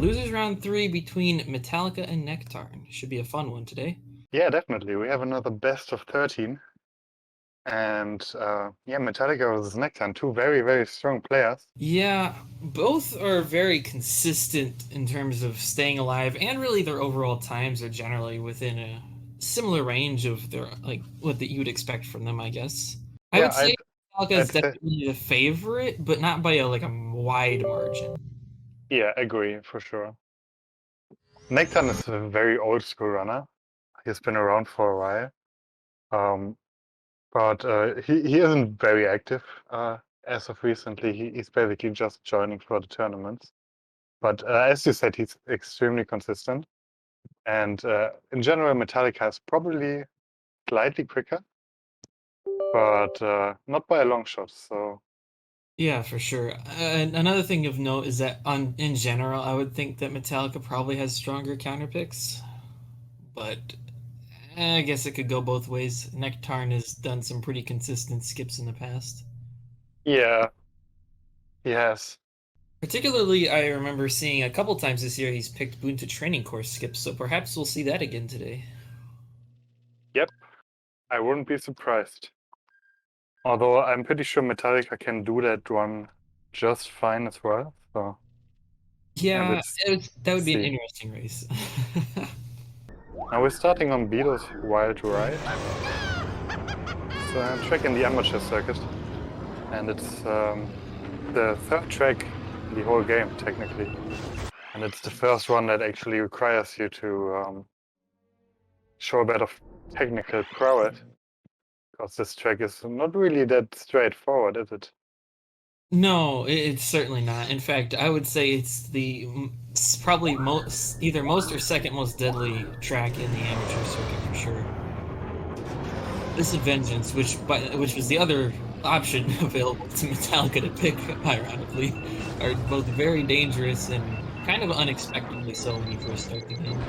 losers round 3 between Metallica and Nektarn. Should be a fun one today. Yeah, definitely. We have another best of 13. And yeah, Metallica versus Nektarn, two very, very strong players. Yeah, both are very consistent in terms of staying alive, and really their overall times are generally within a similar range of their what that you would expect from them, I guess. I Yeah, would say Metallica is I'd say, definitely the favorite, but not by a wide margin. yeah, agree for sure. Nektarn is a very old school runner. He's been around for a while. But he isn't very active as of recently. He's basically just joining for the tournaments. But as you said, he's extremely consistent. And in general, Metallica is probably slightly quicker, but not by a long shot. So Yeah, for sure. Another thing of note is that in general, I would think that Metallica probably has stronger counter picks, but I guess it could go both ways. Nektarn has done some pretty consistent skips in the past. yeah, he has. Particularly, I remember seeing a couple times this year he's picked Bunta training course skips, so perhaps we'll see that again today. Yep, I wouldn't be surprised. Although I'm pretty sure Metallica can do that one just fine as well. So Yeah, let's that would be an see. interesting race. Now we're starting on Beatles Wild Ride. So I'm track in the amateur circuit, and it's the third track in the whole game technically, and it's the first one that actually requires you to show a bit of technical prowess, because this track is not really that straightforward, is it? No, it's certainly not. In fact, I would say it's probably either most or second most deadly track in the amateur circuit for sure. This is Vengeance, which was the other option available to Metallica to pick, ironically, are both very dangerous and kind of unexpectedly so when you first start the game.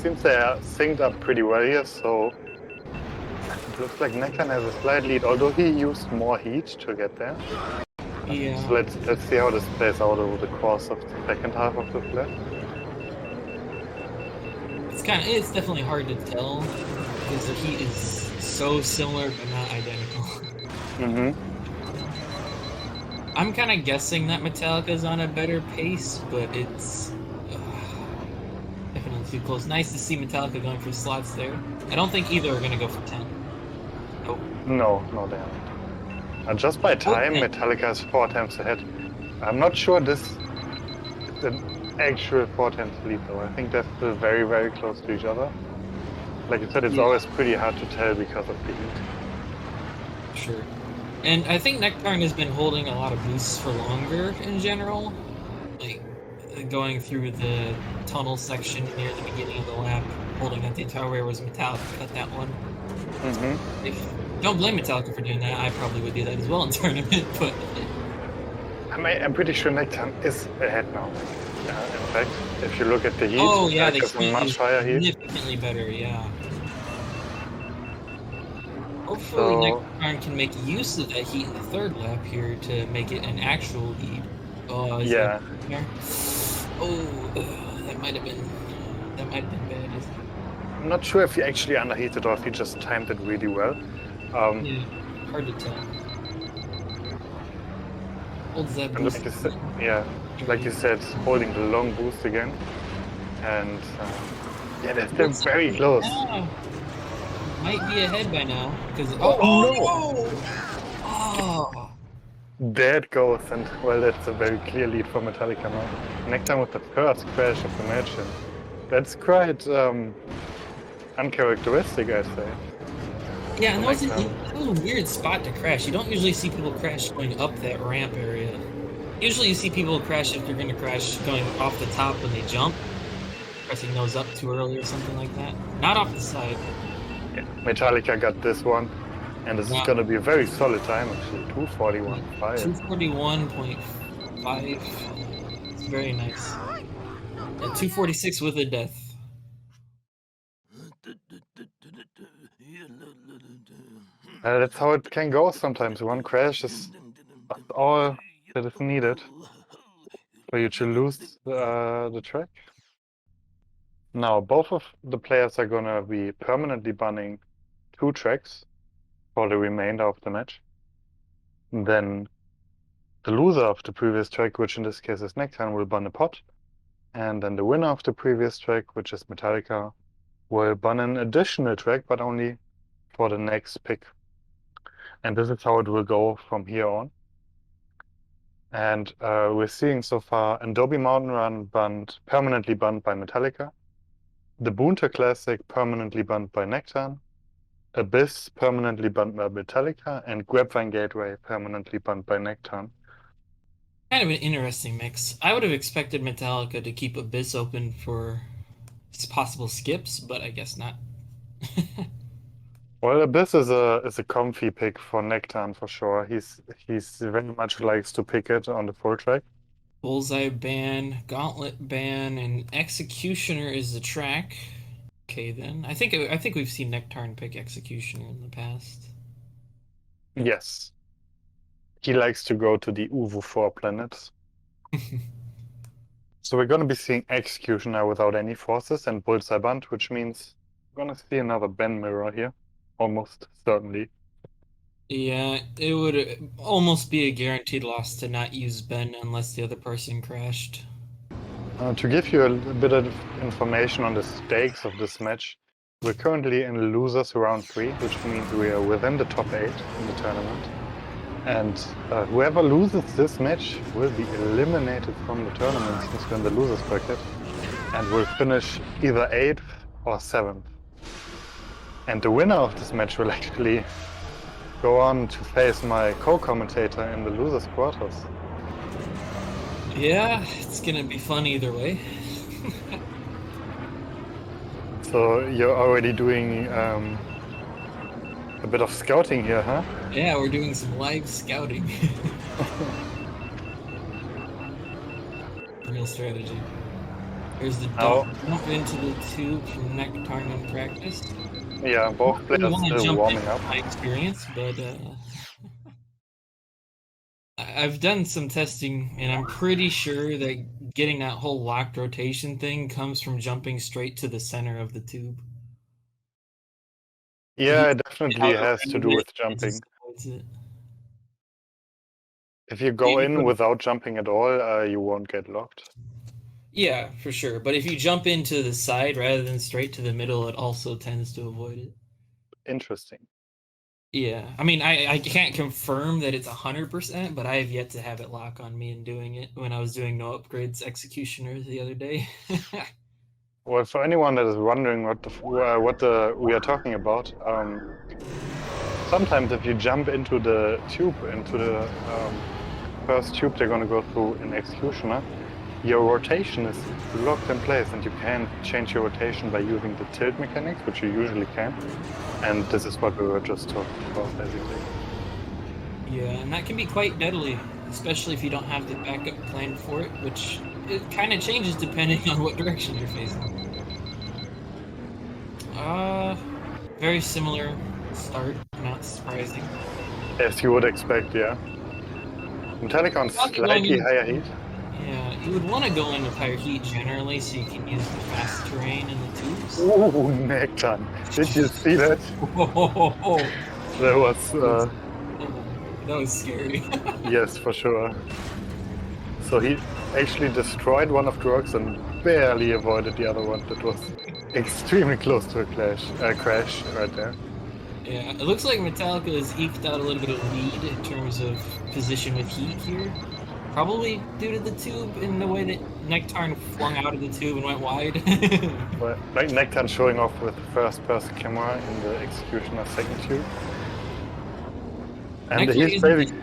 Seems they are synced up pretty well here, so it looks like Nektarn has a slight lead, although he used more heat to get there. Yeah. So let's see how this plays out over the course of the second half of the flip. It's definitely hard to tell because the heat is so similar but not identical. Mm-hmm. I'm kind of guessing that Metallica's on a better pace, but it's definitely too close. Nice to see Metallica going for slots there. I don't think either are going to go for 10. Nope. No, they aren't. Just by time, Metallica is 4 times ahead. I'm not sure this is an actual 4 times lead though. I think they're still very, very close to each other. Like you said, it's always pretty hard to tell because of the heat. Sure. And I think Nektarn has been holding a lot of boosts for longer in general. Like, going through the tunnel section near the beginning of the lap, holding that the entire way, was Metallica cut that one. Mm-hmm. Don't blame Metallica for doing that. I probably would do that as well in tournament, but I'm pretty sure Nektarn is ahead now. In fact, if you look at the heat, the heat much higher heat. Significantly better, yeah. Hopefully Nektarn can make use of that heat in the third lap here to make it an actual lead. Oh, yeah. That might have been bad, isn't it? I'm not sure if he actually underheated or if he just timed it really well. Yeah, hard to tell. Holds that boost. Like you said, holding the long boost again. And yeah, they're still very close. Might be ahead by now. Because There it goes, and well, that's a very clear lead for Metallica now. Nektarn with the first crash of the match, and that's quite uncharacteristic, I'd say. Yeah, and that was a weird spot to crash. You don't usually see people crash going up that ramp area. Usually you see people crash if they're going to crash going off the top when they jump, pressing those up too early or something like that. Not off the side. Yeah, Metallica got this one, and this is going to be a very solid time actually, 2:41.5. 2:41.5. It's very nice. And 2:46 with a death. That's how it can go sometimes. One crash is all that is needed for you to lose the track. Now, both of the players are gonna be permanently banning 2 tracks for the remainder of the match. And then the loser of the previous track, which in this case is Nektarn, will ban a pot. And then the winner of the previous track, which is Metallica, will ban an additional track, but only for the next pick. And this is how it will go from here on. And we're seeing so far Adobe Mountain Run permanently banned by Metallica, the Boonta Classic permanently banned by Nektarn, Abyss permanently banned by Metallica, and Grapevine Gateway permanently banned by Nektarn. Kind of an interesting mix. I would have expected Metallica to keep Abyss open for possible skips, but I guess not. Well, Abyss is a comfy pick for Nektarn for sure. He's very much likes to pick it on the full track. Bullseye ban, Gauntlet ban, and Executioner is the track. Okay, then I think we've seen Nektarn pick Executioner in the past. Yes. He likes to go to the Uvu 4 planets. So we're gonna be seeing Executioner without any forces and Bullseye banned, which means we're gonna see another ban mirror here. Almost certainly. Yeah, it would almost be a guaranteed loss to not use Ben unless the other person crashed. To give you a bit of information on the stakes of this match, we're currently in losers round 3, which means we are within the top 8 in the tournament. And whoever loses this match will be eliminated from the tournament since we're in the losers bracket, and will finish either 8th or 7th. And the winner of this match will actually go on to face my co-commentator in the losers quarters. Yeah, it's gonna be fun either way. So you're already doing a bit of scouting here, huh? Yeah, we're doing some live scouting. Real strategy. There's the jump into the tube from Nektarn in practice. Yeah, both players are still warming up. My experience, but I've done some testing, and I'm pretty sure that getting that whole locked rotation thing comes from jumping straight to the center of the tube. Yeah, it definitely has to do with jumping. If you go in without jumping at all, you won't get locked. Yeah, for sure. But if you jump into the side rather than straight to the middle, it also tends to avoid it. Interesting. Yeah, I mean, I can't confirm that it's 100%, but I have yet to have it lock on me in doing it when I was doing no upgrades Executioner the other day. Well, for anyone that is wondering what we are talking about, sometimes if you jump into the tube, into the first tube they're going to go through in Executioner, your rotation is locked in place and you can't change your rotation by using the tilt mechanics, which you usually can. And this is what we were just talking about, basically. Yeah, and that can be quite deadly, especially if you don't have the backup plan for it, which it kind of changes depending on what direction you're facing. Very similar start, not surprising. As you would expect, yeah. Metallica on slightly higher heat. Yeah, you would want to go in with higher heat generally so you can use the fast terrain in the tubes. Ooh, Nektarn. Did you see that? That was scary. Yes, for sure. So he actually destroyed one of the rocks and barely avoided the other one. That was extremely close to a crash right there. Yeah, it looks like Metallica has eked out a little bit of lead in terms of position with heat here. Probably due to the tube in the way that Nektarn flung out of the tube and went wide. Well, like Nektarn showing off with the first-person camera in the Executioner second tube. And he's basically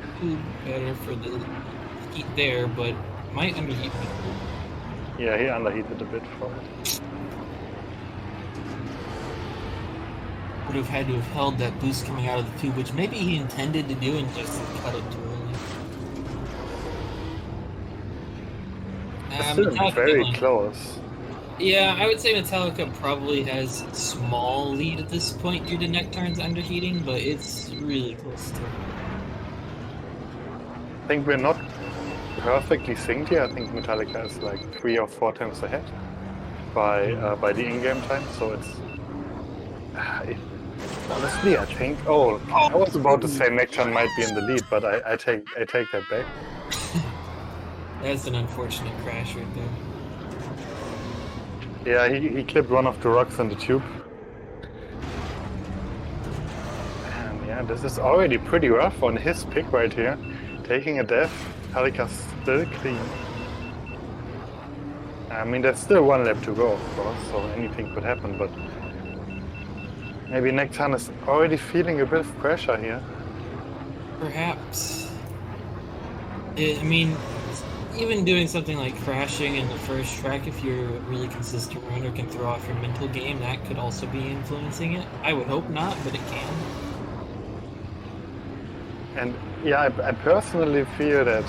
better for the heat there, but might underheat. Yeah, he underheated a bit for it. Would have had to have held that boost coming out of the tube, which maybe he intended to do and just cut it too early. It's still very close. Yeah, I would say Metallica probably has small lead at this point due to Nektarn's underheating, but it's really close still. I think we're not perfectly synced here. I think Metallica is like 3 or 4 times ahead by the in-game time. So it's honestly, I think. Oh, I was about to say Nektarn might be in the lead, but I take that back. That's an unfortunate crash right there. Yeah, he clipped one of the rocks in the tube. And yeah, this is already pretty rough on his pick right here. Taking a death, Metallica's still clean. I mean, there's still one lap to go, of course, so anything could happen, but maybe Nektarn is already feeling a bit of pressure here. Perhaps. I mean, even doing something like crashing in the first track, if you're a really consistent runner, can throw off your mental game. That could also be influencing it. I would hope not, but it can. And yeah, I personally feel that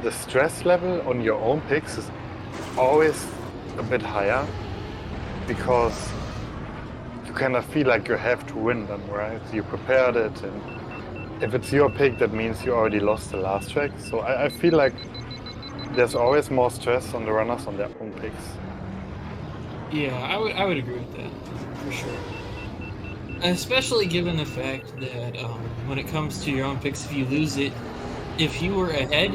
the stress level on your own picks is always a bit higher because you kind of feel like you have to win them, right? You prepared it, and if it's your pick, that means you already lost the last track. So I feel like there's always more stress on the runners on their own picks. Yeah, I would agree with that for sure. Especially given the fact that when it comes to your own picks, if you lose it, if you were ahead,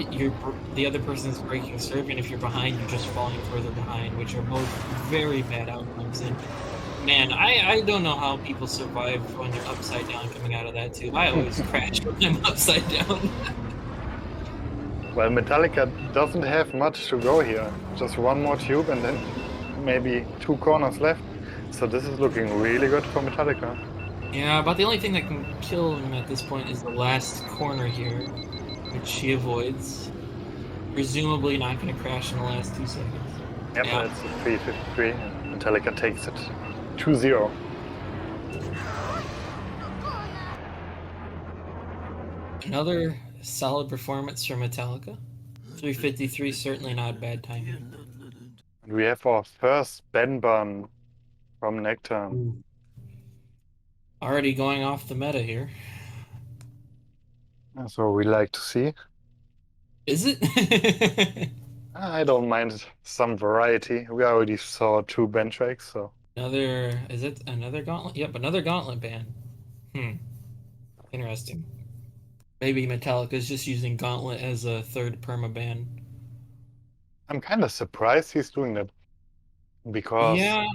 the other person's breaking serve, and if you're behind, you're just falling further behind, which are both very bad outcomes. And man, I don't know how people survive when they're upside down coming out of that tube. I always crash when I'm upside down. Well, Metallica doesn't have much to go here. Just one more tube and then maybe 2 corners left. So this is looking really good for Metallica. Yeah, about the only thing that can kill him at this point is the last corner here, which he avoids. Presumably not going to crash in the last 2 seconds. Yep, Yeah. that's a 353 and Metallica takes it 2-0. Another solid performance from Metallica. 353, certainly not bad timing. And we have our first Ben Bun from Nektarn. Already going off the meta here. That's what we like to see. Is it? I don't mind some variety. We already saw 2 Ben tracks, so. Is it another gauntlet? Yep, another gauntlet ban. Hmm, interesting. Maybe Metallica's just using gauntlet as a third perma ban. I'm kind of surprised he's doing that because Yeah,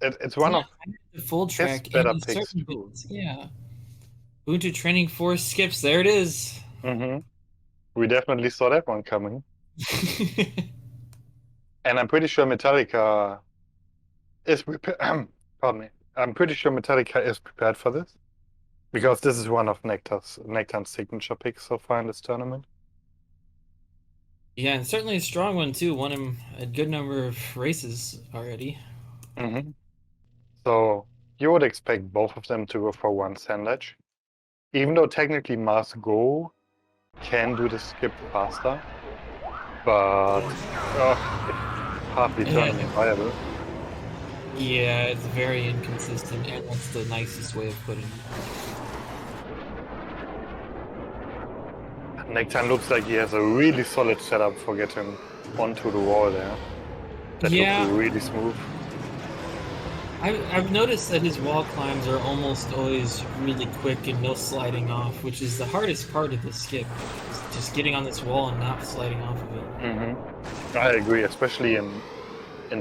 it's it's one not of the full his track, and better in picks certain too. bits, yeah. Ubuntu Training Force skips, there it is. Mm-hmm. We definitely saw that one coming. And I'm pretty sure Metallica is prepared. Pardon me. I'm pretty sure Metallica is prepared for this because this is one of Nektar's signature picks so far in this tournament. Yeah, and certainly a strong one too. Won him a good number of races already. Mm-hmm. So you would expect both of them to go for one sand edge, even though technically Mars Go can do the skip faster, but it's hardly Yeah, tournament viable. yeah, it's very inconsistent, and that's the nicest way of putting it. Nektarn looks like he has a really solid setup for getting onto the wall there. That looks Yeah, really smooth. I've noticed that his wall climbs are almost always really quick and no sliding off, which is the hardest part of the skip. Is just getting on this wall and not sliding off of it. Mm-hmm. I agree, especially in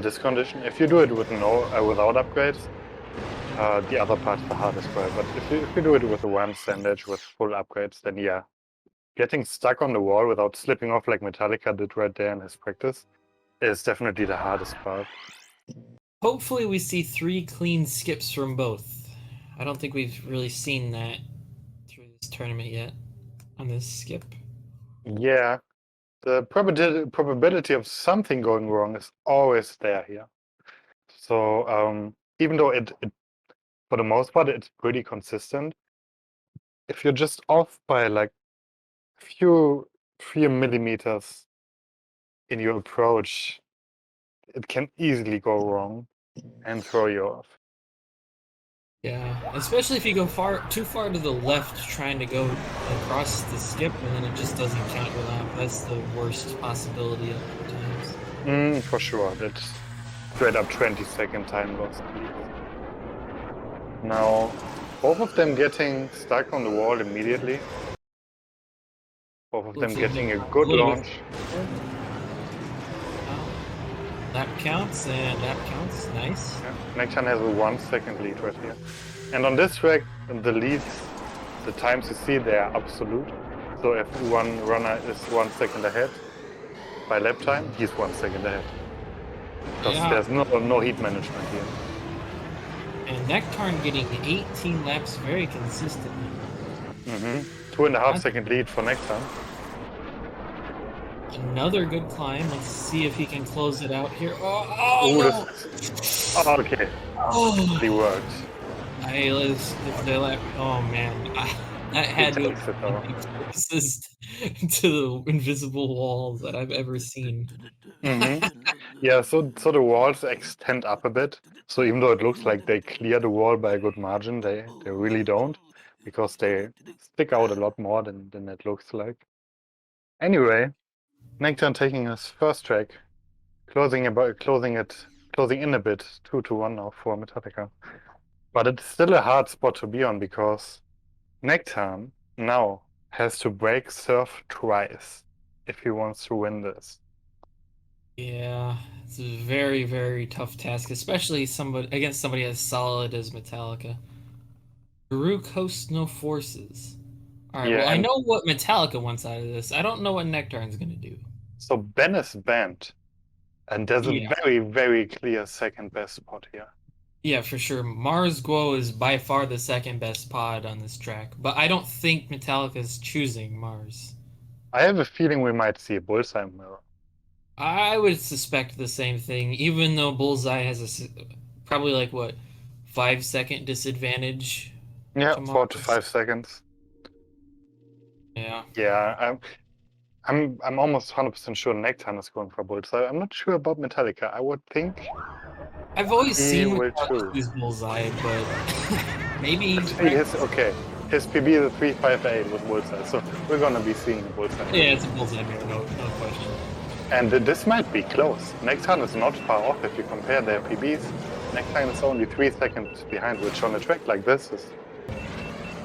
this condition. If you do it with without upgrades, the other part is the hardest part. But if you do it with a one sand edge with full upgrades, then yeah, getting stuck on the wall without slipping off like Metallica did right there in his practice is definitely the hardest part. Hopefully, we see 3 clean skips from both. I don't think we've really seen that through this tournament yet on this skip. Yeah, the probability of something going wrong is always there here. So even though it for the most part it's pretty consistent, if you're just off by like few millimeters in your approach, it can easily go wrong and throw you off. Yeah, especially if you go too far to the left trying to go across the skip and then it just doesn't count your lap. That's the worst possibility at times. For sure, that's straight up 20-second time loss at least. Now, both of them getting stuck on the wall immediately. Both of them getting a good launch. That counts, and that counts. Nice. Yeah. Nektarn has a 1 second lead right here. And on this track, the leads, the times you see, they are absolute. So if one runner is 1 second ahead by lap time, he's 1 second ahead. Because there's no heat management here. And Nektarn getting 18 laps very consistently. 2.5 second lead for Nektarn. Another good climb. Let's see if he can close it out here. Oh, no! Okay. It worked. Oh man, that had to be the closest to the invisible walls that I've ever seen. Yeah, so the walls extend up a bit. So even though it looks like they clear the wall by a good margin, they really don't, because they stick out a lot more than it looks like. Anyway, Nektarn taking his first track, closing in a bit, 2-1 now for Metallica. But it's still a hard spot to be on, because Nektarn now has to break surf twice if he wants to win this. Yeah, it's a very, very tough task, especially against somebody as solid as Metallica. Baruch hosts no forces. Alright, well, I know what Metallica wants out of this. I don't know what Nektarn's gonna do. So Ben is banned, and there's a very, very clear second best spot here. Yeah, for sure. Mars Guo is by far the second best pod on this track, but I don't think Metallica's choosing Mars. I have a feeling we might see a Bullseye mirror. I would suspect the same thing, even though Bullseye has probably like what, 5-second disadvantage. Yeah, 4 to 5 seconds. Yeah. Yeah, I'm almost 100% sure Nektarn is going for Bullseye. I'm not sure about Metallica. I would think I've always seen Metallica choose Bullseye, but maybe his PB is a 358 with Bullseye, so we're gonna be seeing a Bullseye. Yeah, it's a Bullseye mirror, no question. And this might be close. Nektarn is not far off if you compare their PBs. Nektarn is only 3 seconds behind, which on a track like this is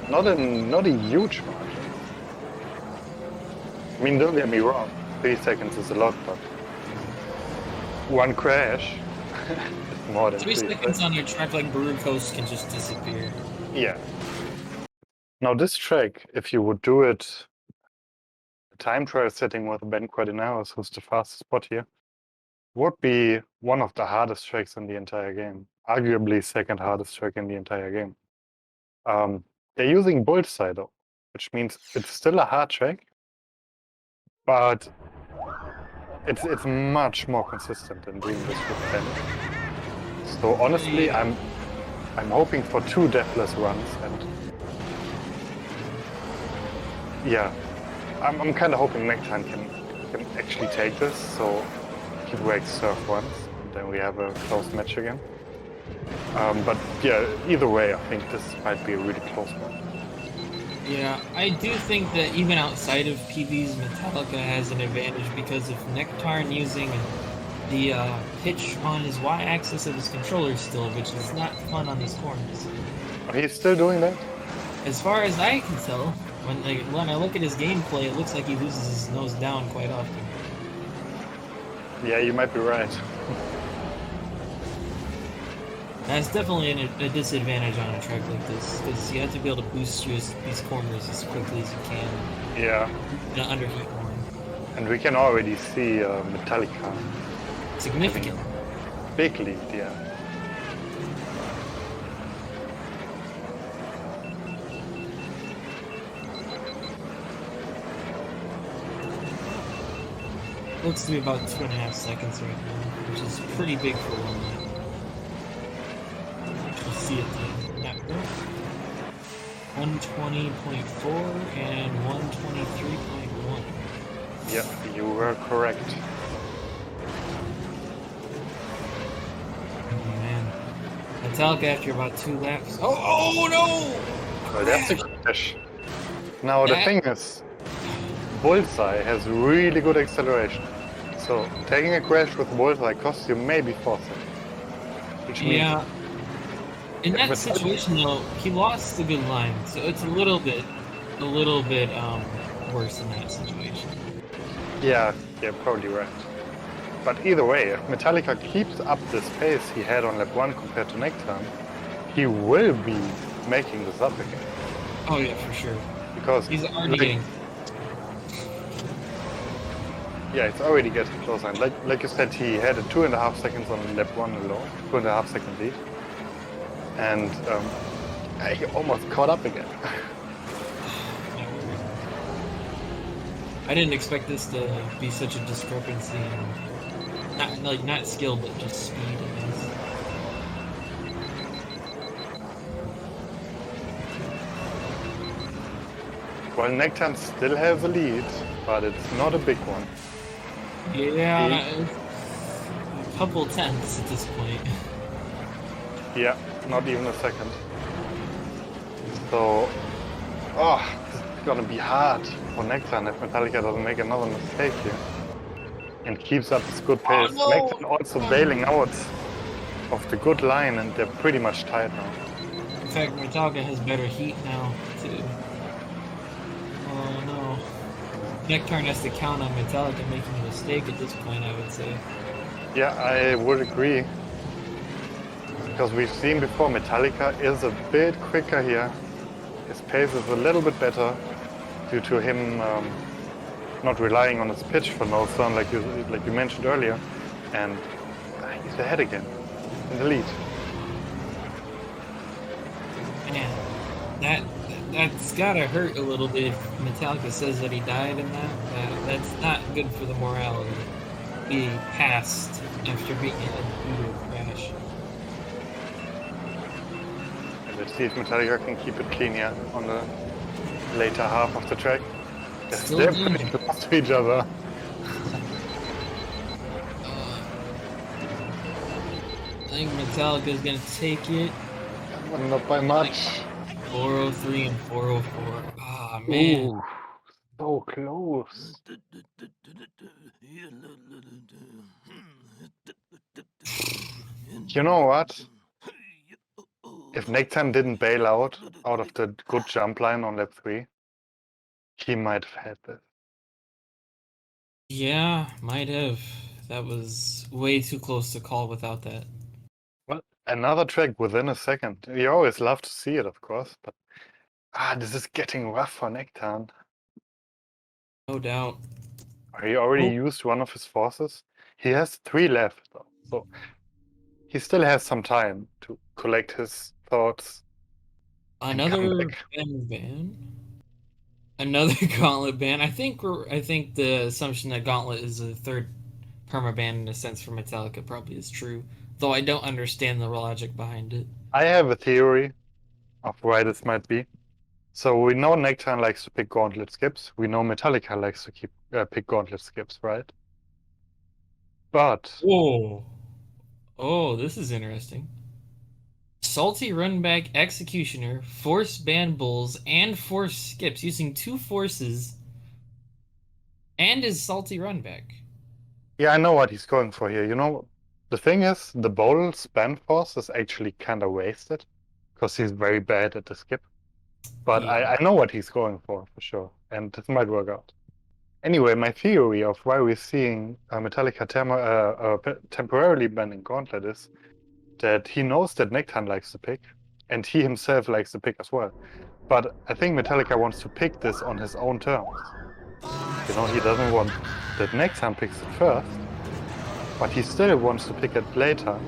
not a huge margin. I mean, don't get me wrong, 3 seconds is a lot, but one crash is more than 3 seconds on a track like Baruch Coast can just disappear. Yeah. Now this track, if you would do it a time trial setting with Ben Cordinaros, who's the fastest spot here, would be one of the hardest tracks in the entire game. Arguably second hardest track in the entire game. They're using Bullseye though, which means it's still a hard track, but it's much more consistent than doing this with Ben. So honestly, I'm hoping for 2 deathless runs, and yeah, I'm kind of hoping Nektarn can actually take this, so he breaks surf once, and then we have a close match again. But yeah, either way, I think this might be a really close one. Yeah, I do think that even outside of PBs, Metallica has an advantage because of Nektarn using the pitch on his y-axis of his controller still, which is not fun on these corners. Oh, he's still doing that? As far as I can tell, when I look at his gameplay, it looks like he loses his nose down quite often. Yeah, you might be right. That's definitely a disadvantage on a track like this, because you have to be able to boost through these corners as quickly as you can. Yeah. In an underheat one. And we can already see Metallica. Significant. Big lead, yeah. Looks to be about 2.5 seconds right now, which is pretty big for one lap. Let's see it then. 120.4 and 123.1. Yep, you were correct. Metallica after about 2 laps. Oh no! Well, that's a crash. Now the That, thing is, Bullseye has really good acceleration. So taking a crash with Bullseye costs you maybe 4 seconds. Which means yeah. In if that Metallica, situation though, he lost a good line, so it's a little bit worse in that situation. yeah, probably right. But either way, if Metallica keeps up this pace he had on lap 1 compared to Nektarn, he will be making this up again. Oh yeah, for sure. Because He's already getting. yeah, it's already getting closer. And like you said, he had a 2.5 seconds on lap 1 alone, 2.5 second lead. And he almost caught up again. I didn't expect this to be such a discrepancy in not skill but just speed in this. Well, Nektarn still has a lead, but it's not a big one. Yeah, it's a couple tenths at this point. Yeah, not even a second. So, this is gonna be hard for Nektarn if Metallica doesn't make another mistake here. And keeps up this good pace. Oh, no! Nektarn also bailing out of the good line, and they're pretty much tied now. In fact, Metallica has better heat now, too. Oh no. Nektarn has to count on Metallica making a mistake at this point, I would say. Yeah, I would agree. Because we've seen before, Metallica is a bit quicker here. His pace is a little bit better due to him not relying on his pitch for no turn like you mentioned earlier. And he's ahead again, in the lead. Man, that's gotta hurt a little bit if Metallica says that he died in that. That's not good for the morale of being passed after being in a crash. Let's see if Metallica can keep it clean here on the later half of the track. They're pretty close to each other. I think Metallica's gonna take it. But not by much. 403 and 404. Ah, man. Ooh, so close. You know what? If Nektarn didn't bail out of the good jump line on lap 3, he might have had this. Yeah, might have. That was way too close to call without that. Well, another track within a second. You always love to see it, of course, but this is getting rough for Nektarn. No doubt. He already used one of his forces. He has 3 left, though, so he still has some time to collect his thoughts. Another ban? Another Gauntlet ban. I think the assumption that Gauntlet is a third permaban in a sense for Metallica probably is true, though I don't understand the logic behind it. I have a theory of why this might be. So we know Nektarn likes to pick Gauntlet skips. We know Metallica likes to pick Gauntlet skips, right? But oh, this is interesting. Salty Runback Executioner, Force Ban Bulls, and Force Skips using 2 forces and his Salty Runback. yeah, I know what he's going for here. You know, the thing is, the Bowl Span Force is actually kind of wasted because he's very bad at the skip. But Yeah. I know what he's going for sure, and this might work out. Anyway, my theory of why we're seeing Metallica temporarily banning Gauntlet is that he knows that Nektarn likes to pick, and he himself likes to pick as well. But I think Metallica wants to pick this on his own terms. You know, he doesn't want that Nektarn picks it first, but he still wants to pick it later,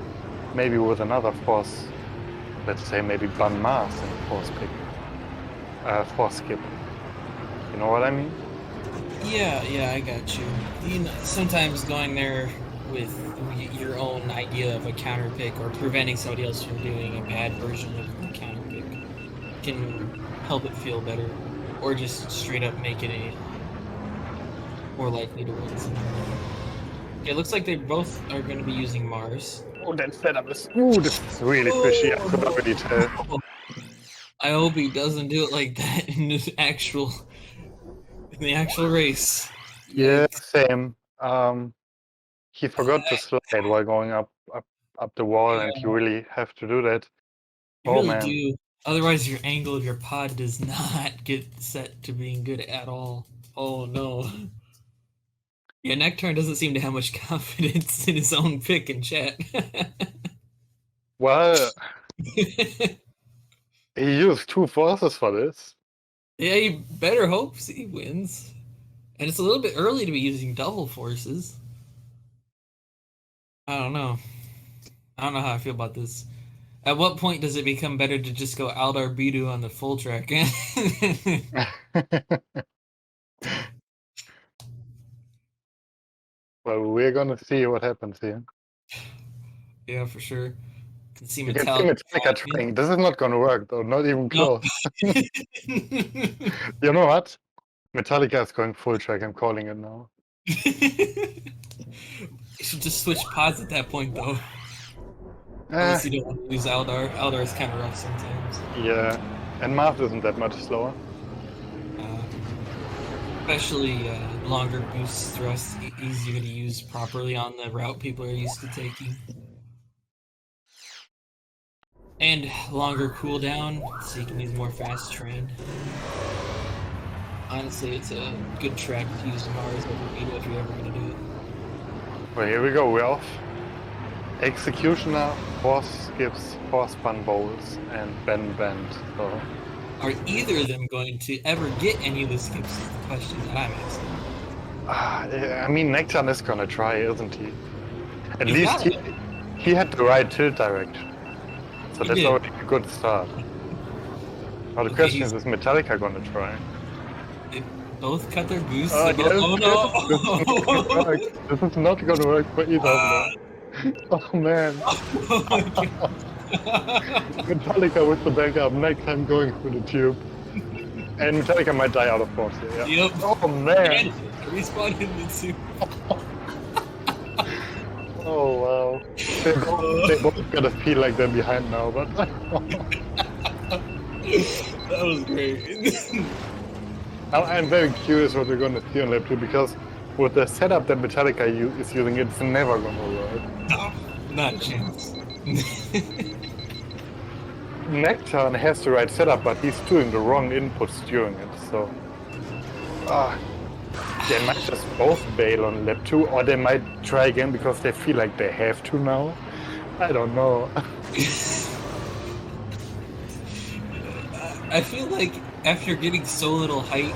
maybe with another force, let's say maybe Ban Mars and force pick, force skip. You know what I mean? Yeah, I got you. You know, sometimes going there with your own idea of a counter pick or preventing somebody else from doing a bad version of the counter pick can help it feel better, or just straight up make it a more likely to win scenario. Okay, it looks like they both are going to be using Mars. Oh, that setup is... Ooh, this is really fishy. I could already tell. I hope he doesn't do it like that in the actual race. Yeah, Yikes. same. He forgot to slide while going up the wall, and you Yeah, really have to do that. you Oh really man. do. Otherwise, your angle of your pod does not get set to being good at all. Oh no. Yeah, Nektarn doesn't seem to have much confidence in his own pick in chat. Well, he used 2 forces for this. Yeah, he better hopes he wins. And it's a little bit early to be using double forces. I don't know. I don't know how I feel about this. At what point does it become better to just go Aldar Bidu on the full track? Well, we're gonna see what happens here. Yeah, for sure. Can see You can see Metallica. Metallica trying. This is not gonna work, though. Not even No. close. You know what? Metallica is going full track. I'm calling it now. You should just switch pods at that point, though. Eh, Unless you don't want to use Aldar. Aldar is kind of rough sometimes. yeah. And Marth isn't that much slower. Uh, especially longer boost thrust, easier to use properly on the route people are used to taking. And longer cooldown, so you can use more fast train. Honestly, it's a good track to use Mars over Vita if you're ever going to do it. Well, here we go. We're off. Executioner, force skips, force spun bowls, and bend. So, Are either of them going to ever get any of the skips is the question that I'm asking. I mean, Nektarn is gonna try, isn't he? At He's least got it. he had the right tilt direction. So He that's did. already a good start. Now the Okay, question is Metallica gonna try? They both cut their boosts. Yes, Oh no! This is not gonna work for either of them. Oh man. Oh my god. Metallica with the backup, Nektarn going through the tube. And Metallica might die out of force here, yeah. Yep. Oh man. And respawn in the suit. Oh wow. They both gotta feel like they're behind now, but That was great. I'm very curious what we're gonna see on lap 2 because with the setup that Metallica is using, it's never gonna work. No, not a chance. Nektarn has the right setup, but he's doing the wrong inputs during it, so... they might just both bail on lap 2, or they might try again because they feel like they have to now. I don't know. I feel like after getting so little height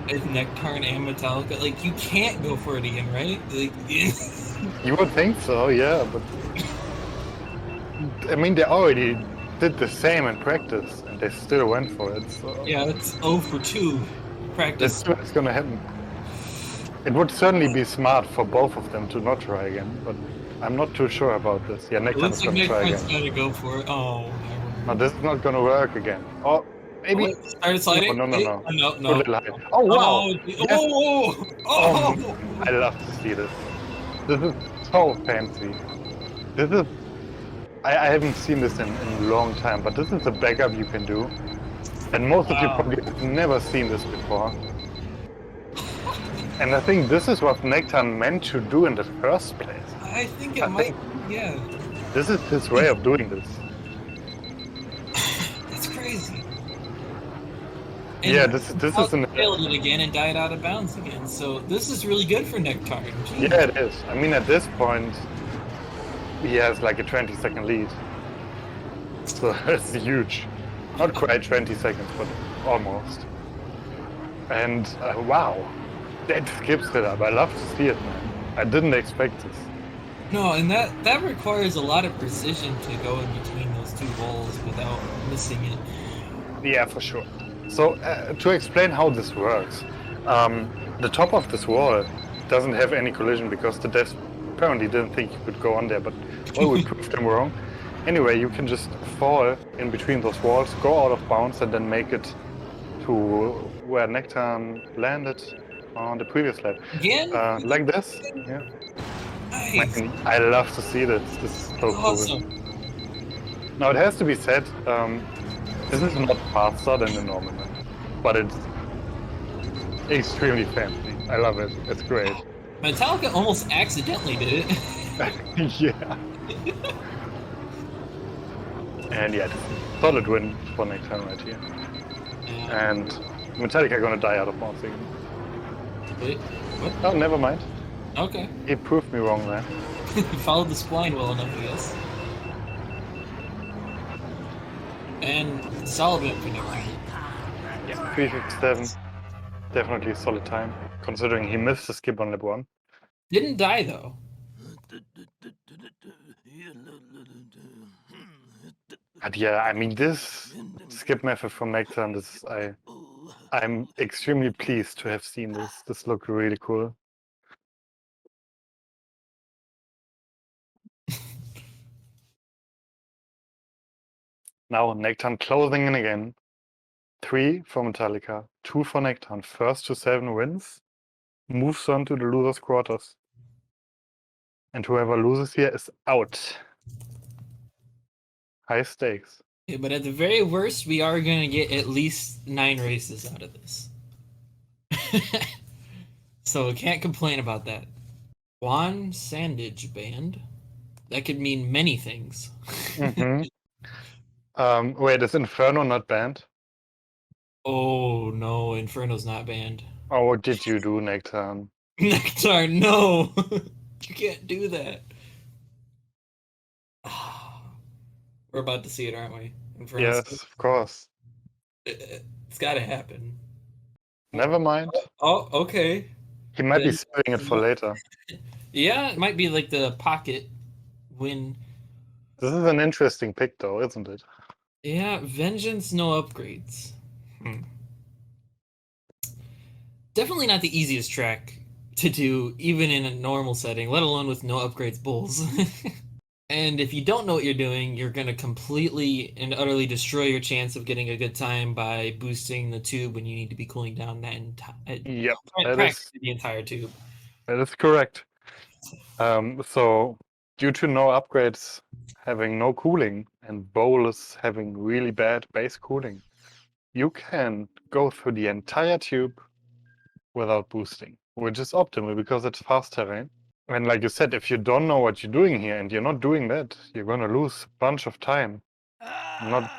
with Nektarn and Metallica, like, you can't go for it again, right? Like, You would think so, yeah, but... I mean, they already did the same in practice, and they still went for it, so... yeah, that's 0 for 2 practice. That's what's gonna happen. It would certainly be smart for both of them to not try again, but I'm not too sure about this. Yeah, It Nektarn looks is like gonna try Nektarn's again. gotta go for it. Oh, No, this is not gonna work again. Or maybe... wait, started sliding? No. No. Too little height. Oh, wow! Yes. Oh! I love to see this. This is so fancy. This is... I haven't seen this in a long time, but this is a backup you can do. And most of you probably have never seen this before. And I think this is what Nektarn meant to do in the first place. I think it might, yeah. This is his way of doing this. That's crazy. And Yeah, this is an... failed it again and died out of bounds again. So this is really good for Nektarn. Jeez. Yeah, it is. I mean, at this point, he has like a 20-second lead. So it's huge. Not quite 20 seconds, but almost. And wow, that skips it up. I love to see it, man. I didn't expect this. No, and that requires a lot of precision to go in between those two walls without missing it. Yeah, for sure. So to explain how this works, the top of this wall doesn't have any collision because the devs apparently didn't think you could go on there, but well, we proved them wrong. Anyway, you can just fall in between those walls, go out of bounds, and then make it to where Nektarn landed on the previous lap. Again? Like this. Yeah. Nice. Man, I love to see this. This is so cool. Awesome. Now it has to be said, this is not faster than the normal map, but it's extremely fancy. I love it. It's great. Metallica almost accidentally did it. Yeah. And yeah, solid win for Nektarn right here. Yeah. And Metallica gonna die out of bouncing. Wait, what? Oh, never mind. Okay. He proved me wrong there. Followed the spline well enough, I guess. And solid win for Nektarn. Yeah, 357. Definitely a solid time, considering he missed the skip on lap 1. Didn't die though. But yeah, I mean, this skip method from Nektarn, I'm extremely pleased to have seen this. This looked really cool. Now Nektarn closing in again. 3 for Metallica, 2 for Nektarn. First to 7 wins, moves on to the losers quarters. And whoever loses here is out. High stakes. Yeah, but at the very worst, we are gonna get at least 9 races out of this. So we can't complain about that. Juan Sandage Band. That could mean many things. Mm-hmm. Wait, is Inferno not banned? Oh no, Inferno's not banned. Oh, what did you do, Nektarn? Nektarn, no! You can't do that. We're about to see it, aren't we? Inferno's Yes, of course. It's gotta happen. Never mind. Oh, okay. He might be saving it for later. Yeah, it might be like the pocket win. This is an interesting pick, though, isn't it? Yeah, Vengeance, no upgrades. Definitely not the easiest track to do, even in a normal setting, let alone with no upgrades bulls. And if you don't know what you're doing, you're going to completely and utterly destroy your chance of getting a good time by boosting the tube when you need to be cooling down that Yep, practically the entire tube. That is correct. So, due to no upgrades having no cooling and bowlers having really bad base cooling, you can go through the entire tube without boosting, which is optimal because it's fast terrain. And like you said, if you don't know what you're doing here and you're not doing that, you're gonna lose a bunch of time. Not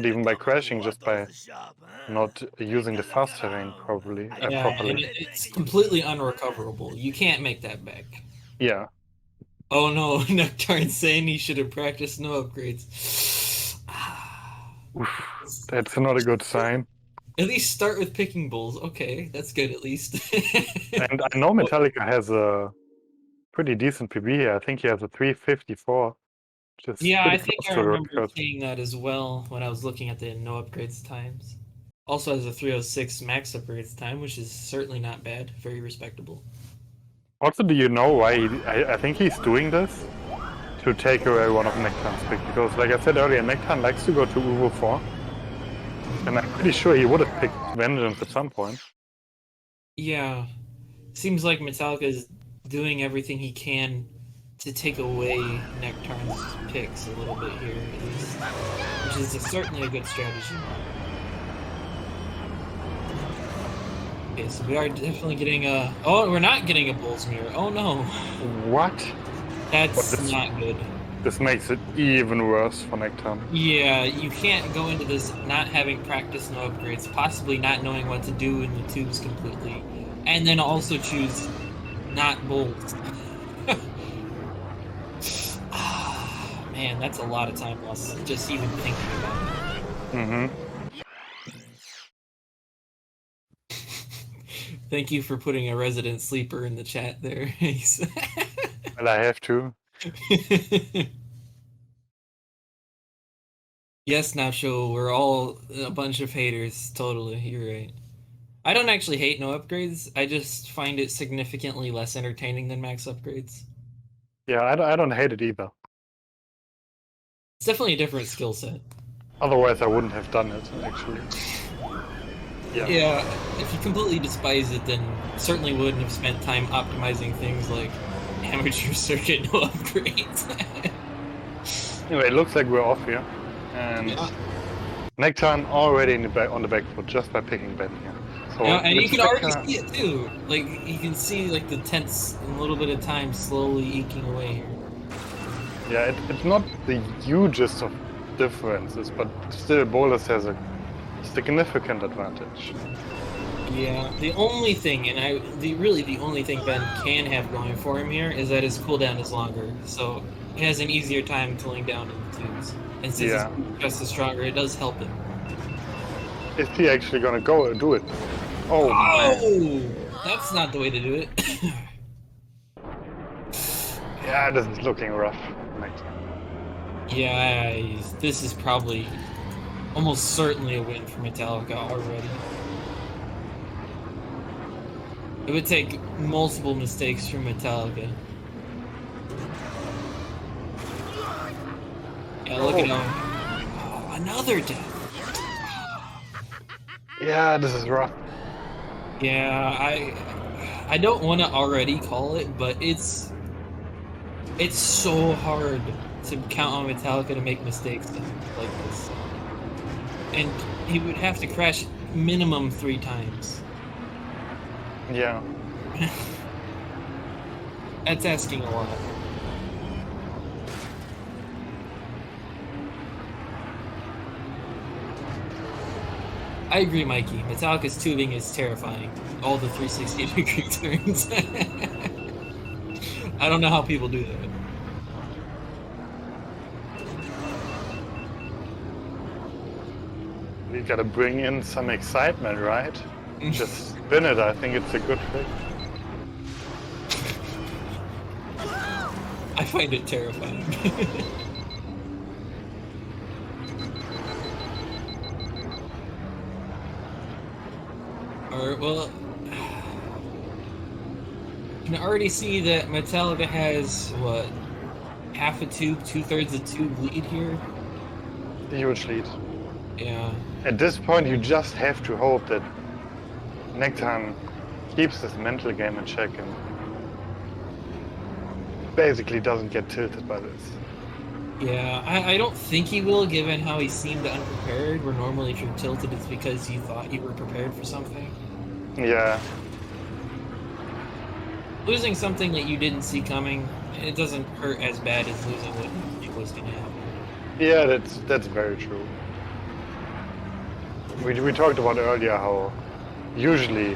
even by crashing, just by not using the fast terrain properly. Yeah, and it's completely unrecoverable. You can't make that back. Yeah. Oh no, Nektarn saying he should have practiced no upgrades. Oof, that's not a good sign. At least start with picking bulls. Okay, that's good at least. And I know Metallica has a pretty decent PB here. I think he has a 354. Which is yeah, I think I remember seeing seeing that as well when I was looking at the no upgrades times. Also has a 306 max upgrades time, which is certainly not bad. Very respectable. Also, do you know why I think he's doing this? To take away one of Nektarn's picks. Because, like I said earlier, Nektarn likes to go to Uvo 4. And I'm pretty sure he would have picked Vengeance at some point. Yeah. Seems like Metallica is doing everything he can to take away Nektarn's picks a little bit here, at least. Which is certainly a good strategy. Okay, so we are definitely getting a... Oh, we're not getting a Bull's Mirror. Oh no. What? That's not good. This makes it even worse for Nektarn. Yeah, you can't go into this not having practiced no upgrades, possibly not knowing what to do in the tubes completely, and then also choose not bulls. Man, that's a lot of time lost just even thinking about it. Mm-hmm. Thank you for putting a resident sleeper in the chat there. Well, I have to. Yes, Nacho, we're all a bunch of haters. Totally, you're right. I don't actually hate no upgrades. I just find it significantly less entertaining than max upgrades. Yeah, I don't hate it either. It's definitely a different skill set. Otherwise, I wouldn't have done it, actually. Yeah, if you completely despise it, then certainly wouldn't have spent time optimizing things like Amateur circuit, no upgrades. Anyway, it looks like we're off here. And Yeah. Nektarn already in the back on the back foot just by picking Ben here. Yeah, So and you can already Metallica, see it too. Like you can see like the tents in a little bit of time slowly eking away here. yeah, it's not the hugest of differences, but still Bolas has a significant advantage. Yeah, the only thing, and the only thing Ben can have going for him here is that his cooldown is longer, so he has an easier time cooling down in the tubes. And since his Yeah. just is stronger, it does help him. Is he actually gonna go do it? Oh man. Oh, that's not the way to do it. Yeah, this is looking rough. Nektarn. Yeah, this is probably almost certainly a win for Metallica already. It would take multiple mistakes from Metallica. Yeah, look at him. Oh, another death. Yeah, this is rough. Yeah, I don't want to already call it, but it's so hard to count on Metallica to make mistakes like this. And he would have to crash minimum 3 times. Yeah. That's asking a lot. I agree, Mikey. Metallica's tubing is terrifying. All the 360-degree turns. I don't know how people do that. We gotta bring in some excitement, right? Just spin it, I think it's a good trick. I find it terrifying. Alright, well, you can already see that Metallica has, what, half a tube, 2/3 a tube lead here? Huge lead. Yeah. At this point, you just have to hope that Nektarn keeps his mental game in check and basically doesn't get tilted by this. Yeah, I don't think he will, given how he seemed unprepared, where normally if you're tilted, it's because you thought you were prepared for something. Yeah, Losing something that you didn't see coming, it doesn't hurt as bad as losing what you think was going to happen. yeah, that's very true. We talked about earlier how usually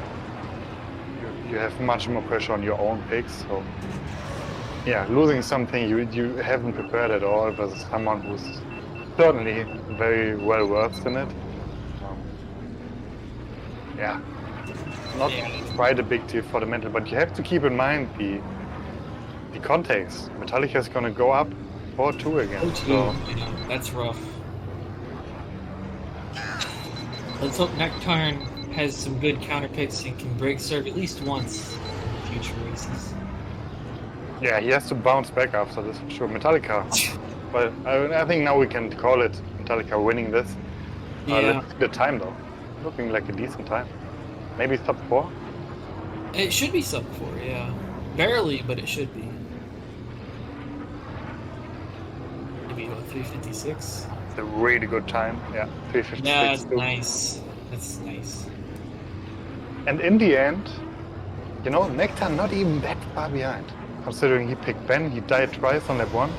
you have much more pressure on your own picks. So yeah, losing something you haven't prepared at all versus someone who's certainly very well versed in it. Yeah, not quite a big deal for the mental, but you have to keep in mind the context. Metallica is gonna go up 4-2 again. 4-2, So yeah, that's rough. Let's hope Nektarn has some good counter picks and can break serve at least once in future races. yeah, he has to bounce back after this for sure. Metallica. But I think now we can call it Metallica winning this. Yeah, Let's see the time though. Looking like a decent time. Maybe sub 4? it should be sub 4, yeah. Barely, but it should be. Maybe what, 356? It's a really good time. Yeah, 356. Yeah, that's too. nice. That's nice. And in the end, you know, Nektarn not even that far behind. Considering he picked Ben, he died twice on that one.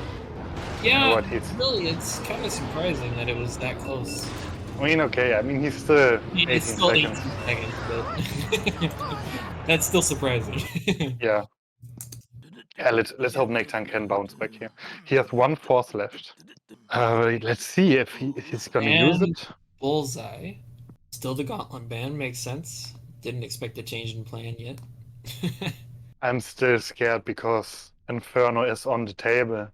Yeah, What he's, really, it's kind of surprising that it was that close. I mean, okay, I mean, he's still I mean, 18 it's still 18 seconds. seconds, but that's still surprising. Yeah. Yeah, let's hope Nektarn can bounce back here. He has 1/4 left. Let's see if he's gonna use And it. bullseye. Still the gauntlet ban, makes sense. Didn't expect a change in plan yet. I'm still scared because Inferno is on the table.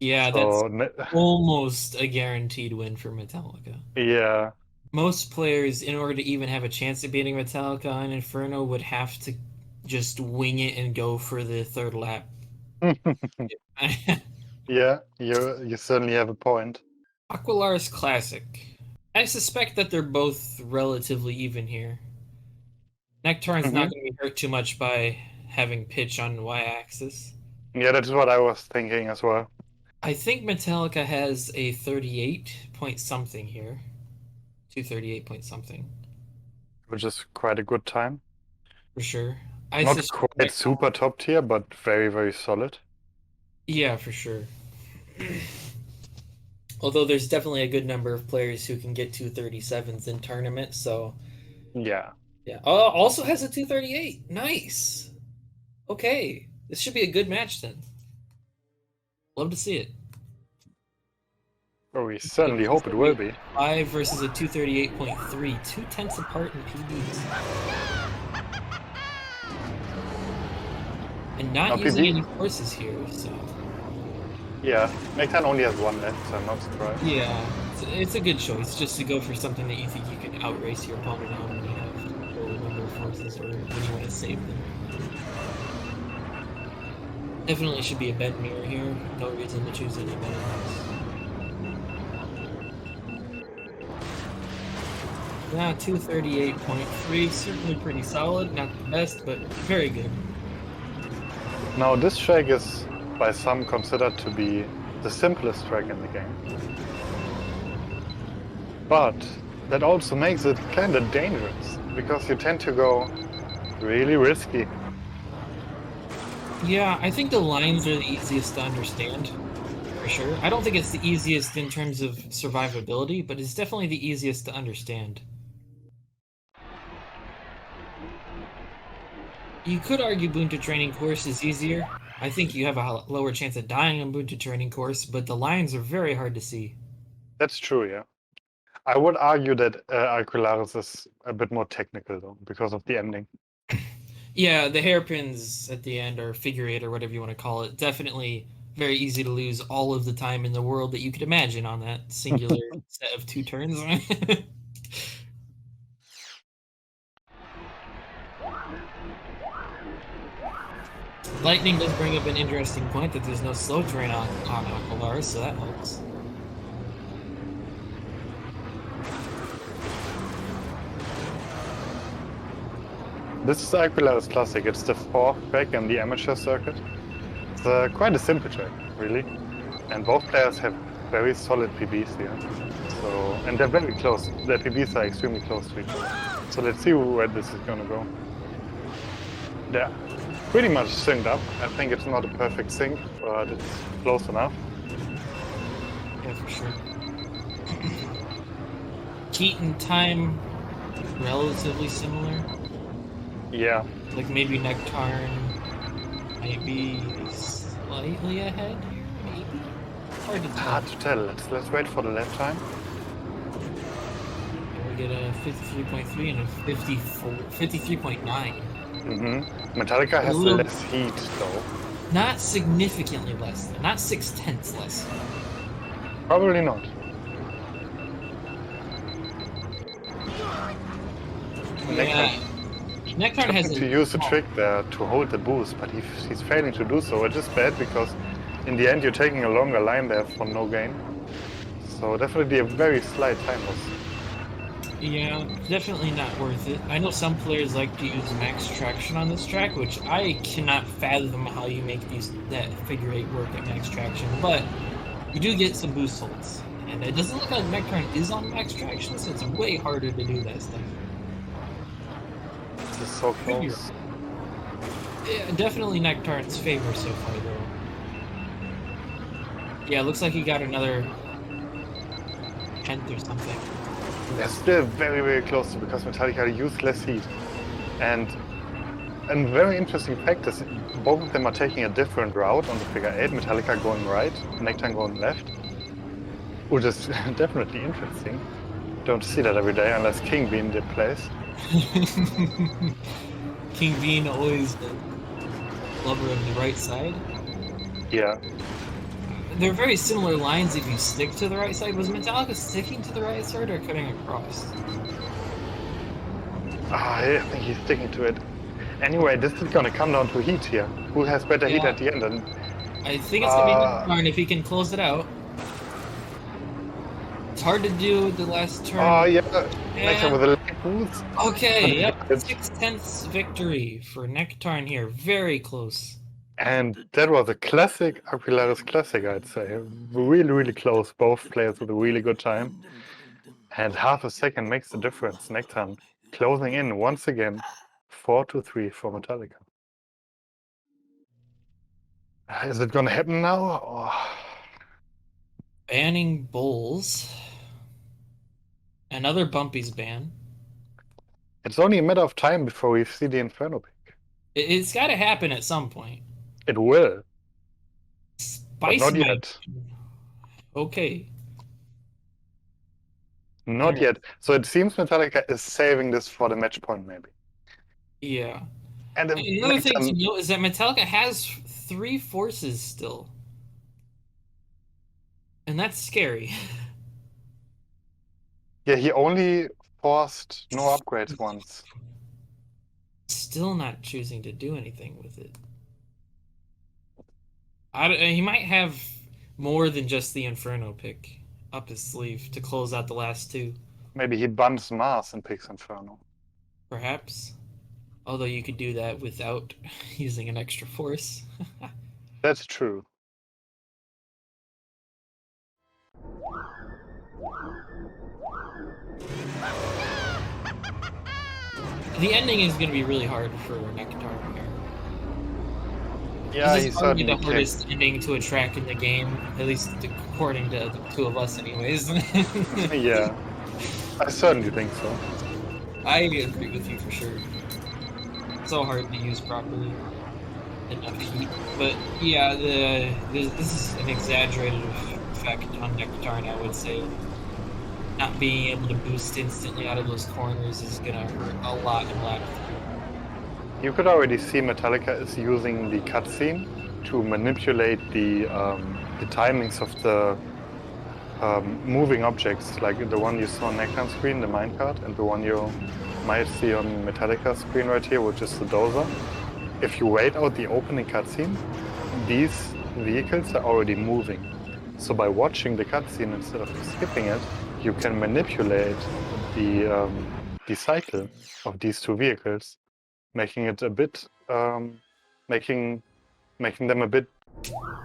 Yeah, that's So almost a guaranteed win for Metallica. yeah, Most players, in order to even have a chance at beating Metallica on Inferno, would have to just wing it and go for the third lap. yeah, you certainly have a point. Aqualaris Classic. I suspect that they're both relatively even here. Nektarn's not going to be hurt too much by having pitch on y-axis. Yeah, that's what I was thinking as well. I think Metallica has a 38 point something here. 238 point something. Which is quite a good time. For sure. I Not quite suspect, super top tier, but very, very solid. yeah, for sure. Although there's definitely a good number of players who can get 237s in tournaments, so Yeah. yeah. Also has a 238. Nice. Okay. This should be a good match then. Love to see it. Oh, we certainly hope it will be. 5 versus a 238.3, 2/10 apart in PBs. And not Now, using PB any forces here, so yeah, Nektarn only has one left, so I'm not surprised. yeah, it's a good choice just to go for something that you think you can outrace your opponent on when you have a low number of forces or when you want to save them. Definitely should be a bed mirror here. No reason to choose any better ones. Now 238.3, certainly pretty solid. Not the best, but very good. Now, this track is by some considered to be the simplest track in the game. But that also makes it kind of dangerous, because you tend to go really risky. Yeah, I think the lines are the easiest to understand, for sure. I don't think it's the easiest in terms of survivability, but it's definitely the easiest to understand. You could argue Bunta Training Course is easier. I think you have a lower chance of dying on Bunta Training Course, but the lines are very hard to see. That's true, yeah. I would argue that Alquilaris is a bit more technical, though, because of the ending. Yeah, the hairpins at the end, or figure eight, or whatever you want to call it, definitely very easy to lose all of the time in the world that you could imagine on that singular set of 2 turns. Lightning does bring up an interesting point that there's no slow terrain on Aqualaris, so that helps. This is Alquilaris Classic. It's the 4th track in the amateur circuit. It's quite a simple track, really. And both players have very solid PBs here. So, and they're very close. Their PBs are extremely close to each other. So let's see where this is gonna go. They're pretty much synced up. I think it's not a perfect sync, but it's close enough. Yeah, for sure. Keaton time, relatively similar. Yeah. Like maybe Nektarn might be slightly ahead here, maybe? Hard to tell. Hard to tell. Let's wait for the lap time. We get a 53.3 and a 53.9. Metallica has less heat, though. Not significantly less, not 6/10 less. Probably not. Yeah. Nektarn has to use the trick there to hold the boost, but he's failing to do so. It is bad because in the end you're taking a longer line there for no gain. So definitely a very slight time loss. Yeah, definitely not worth it. I know some players like to use max traction on this track, which I cannot fathom how you make that figure eight work at max traction, but you do get some boost holds. And it doesn't look like Nektarn is on max traction, so it's way harder to do that stuff. This is so close. Yeah, definitely Nektarn's favor so far, though. Yeah, looks like he got another 10th or something. They're still very, very close because Metallica used less heat. And a very interesting fact is both of them are taking a different route on the figure 8. Metallica going right, Nektarn going left. Which is definitely interesting. Don't see that every day unless King Bean did place. King Bean always the lover of the right side. Yeah. They're very similar lines if you stick to the right side. Was Metallica sticking to the right side or cutting across? I think he's sticking to it. Anyway, this is gonna come down to heat here. Who has better heat at the end? And I think it's gonna be Nektarn if he can close it out. It's hard to do the last turn. oh yeah, Nektarn with a leg boost. Okay, yep. But 6/10 victory for Nektarn here. Very close. And that was a classic Aquilaris classic, I'd say. Really, really close. Both players with a really good time. And half a second makes the difference. Nektarn closing in once again. 4-3 for Metallica. Is it gonna happen now? Or... Banning bowls. Another Bumpy's ban. It's only a matter of time before we see the Inferno pick. It's got to happen at some point. It will. But Spice not Mine. yet. Okay. Not yet. So it seems Metallica is saving this for the match point, maybe. Yeah. And another thing to note is that Metallica has 3 forces still. And that's scary. Yeah, he only forced no upgrades once. Still not choosing to do anything with it. He might have more than just the Inferno pick up his sleeve to close out the last 2. Maybe he buns Mars and picks Inferno. Perhaps. Although you could do that without using an extra force. That's true. The ending is going to be really hard for Nektarn here. Yeah, this he is probably certainly the hardest ending to a track in the game, at least according to the 2 of us anyways. Yeah, I certainly think so. I agree with you for sure. It's so hard to use properly. Enough heat. But yeah, this is an exaggerated effect on Nektarn, I would say. Not being able to boost instantly out of those corners is gonna hurt a lot in lap 3. You could already see Metallica is using the cutscene to manipulate the timings of the moving objects, like the one you saw on Nektarn's screen, the minecart, and the one you might see on Metallica's screen right here, which is the dozer. If you wait out the opening cutscene, these vehicles are already moving. So by watching the cutscene instead of skipping it, you can manipulate the cycle of these 2 vehicles, making it a bit, making them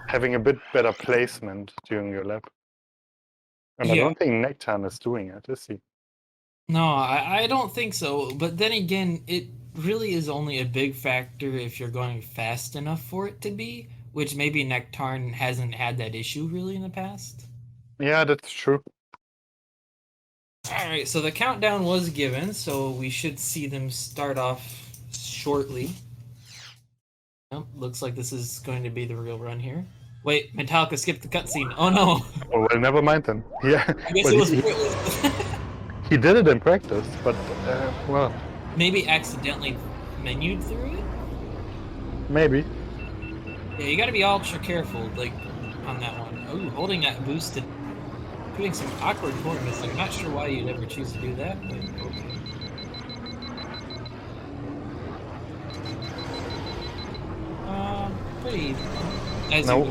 having a bit better placement during your lap. And I don't think Nektarn is doing it, is he? No, I don't think so. But then again, it really is only a big factor if you're going fast enough for it to be, which maybe Nektarn hasn't had that issue really in the past. Yeah, that's true. Alright, so the countdown was given, so we should see them start off shortly. Nope, looks like this is going to be the real run here. Wait, Metallica skipped the cutscene. Oh no! Oh, well, never mind then. Yeah, I guess it was pointless. He did it in practice, but, well... Maybe accidentally menued through it? Maybe. Yeah, you gotta be ultra careful, like, on that one. Oh, holding that boost and putting some awkward corners. I'm not sure why you'd ever choose to do that, but okay. Pretty easy. Now,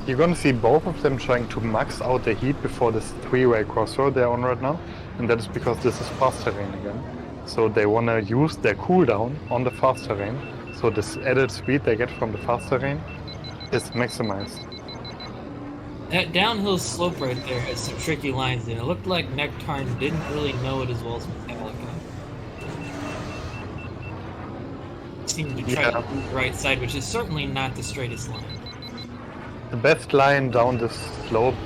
you're gonna see both of them trying to max out the heat before this 3-way crossroad they're on right now, and that is because this is fast terrain again. So they wanna use their cooldown on the fast terrain, so this added speed they get from the fast terrain is maximized. That downhill slope right there has some tricky lines in it. It looked like Nektarn didn't really know it as well as Metallica. Seemed to try to move the right side, which is certainly not the straightest line. The best line down this slope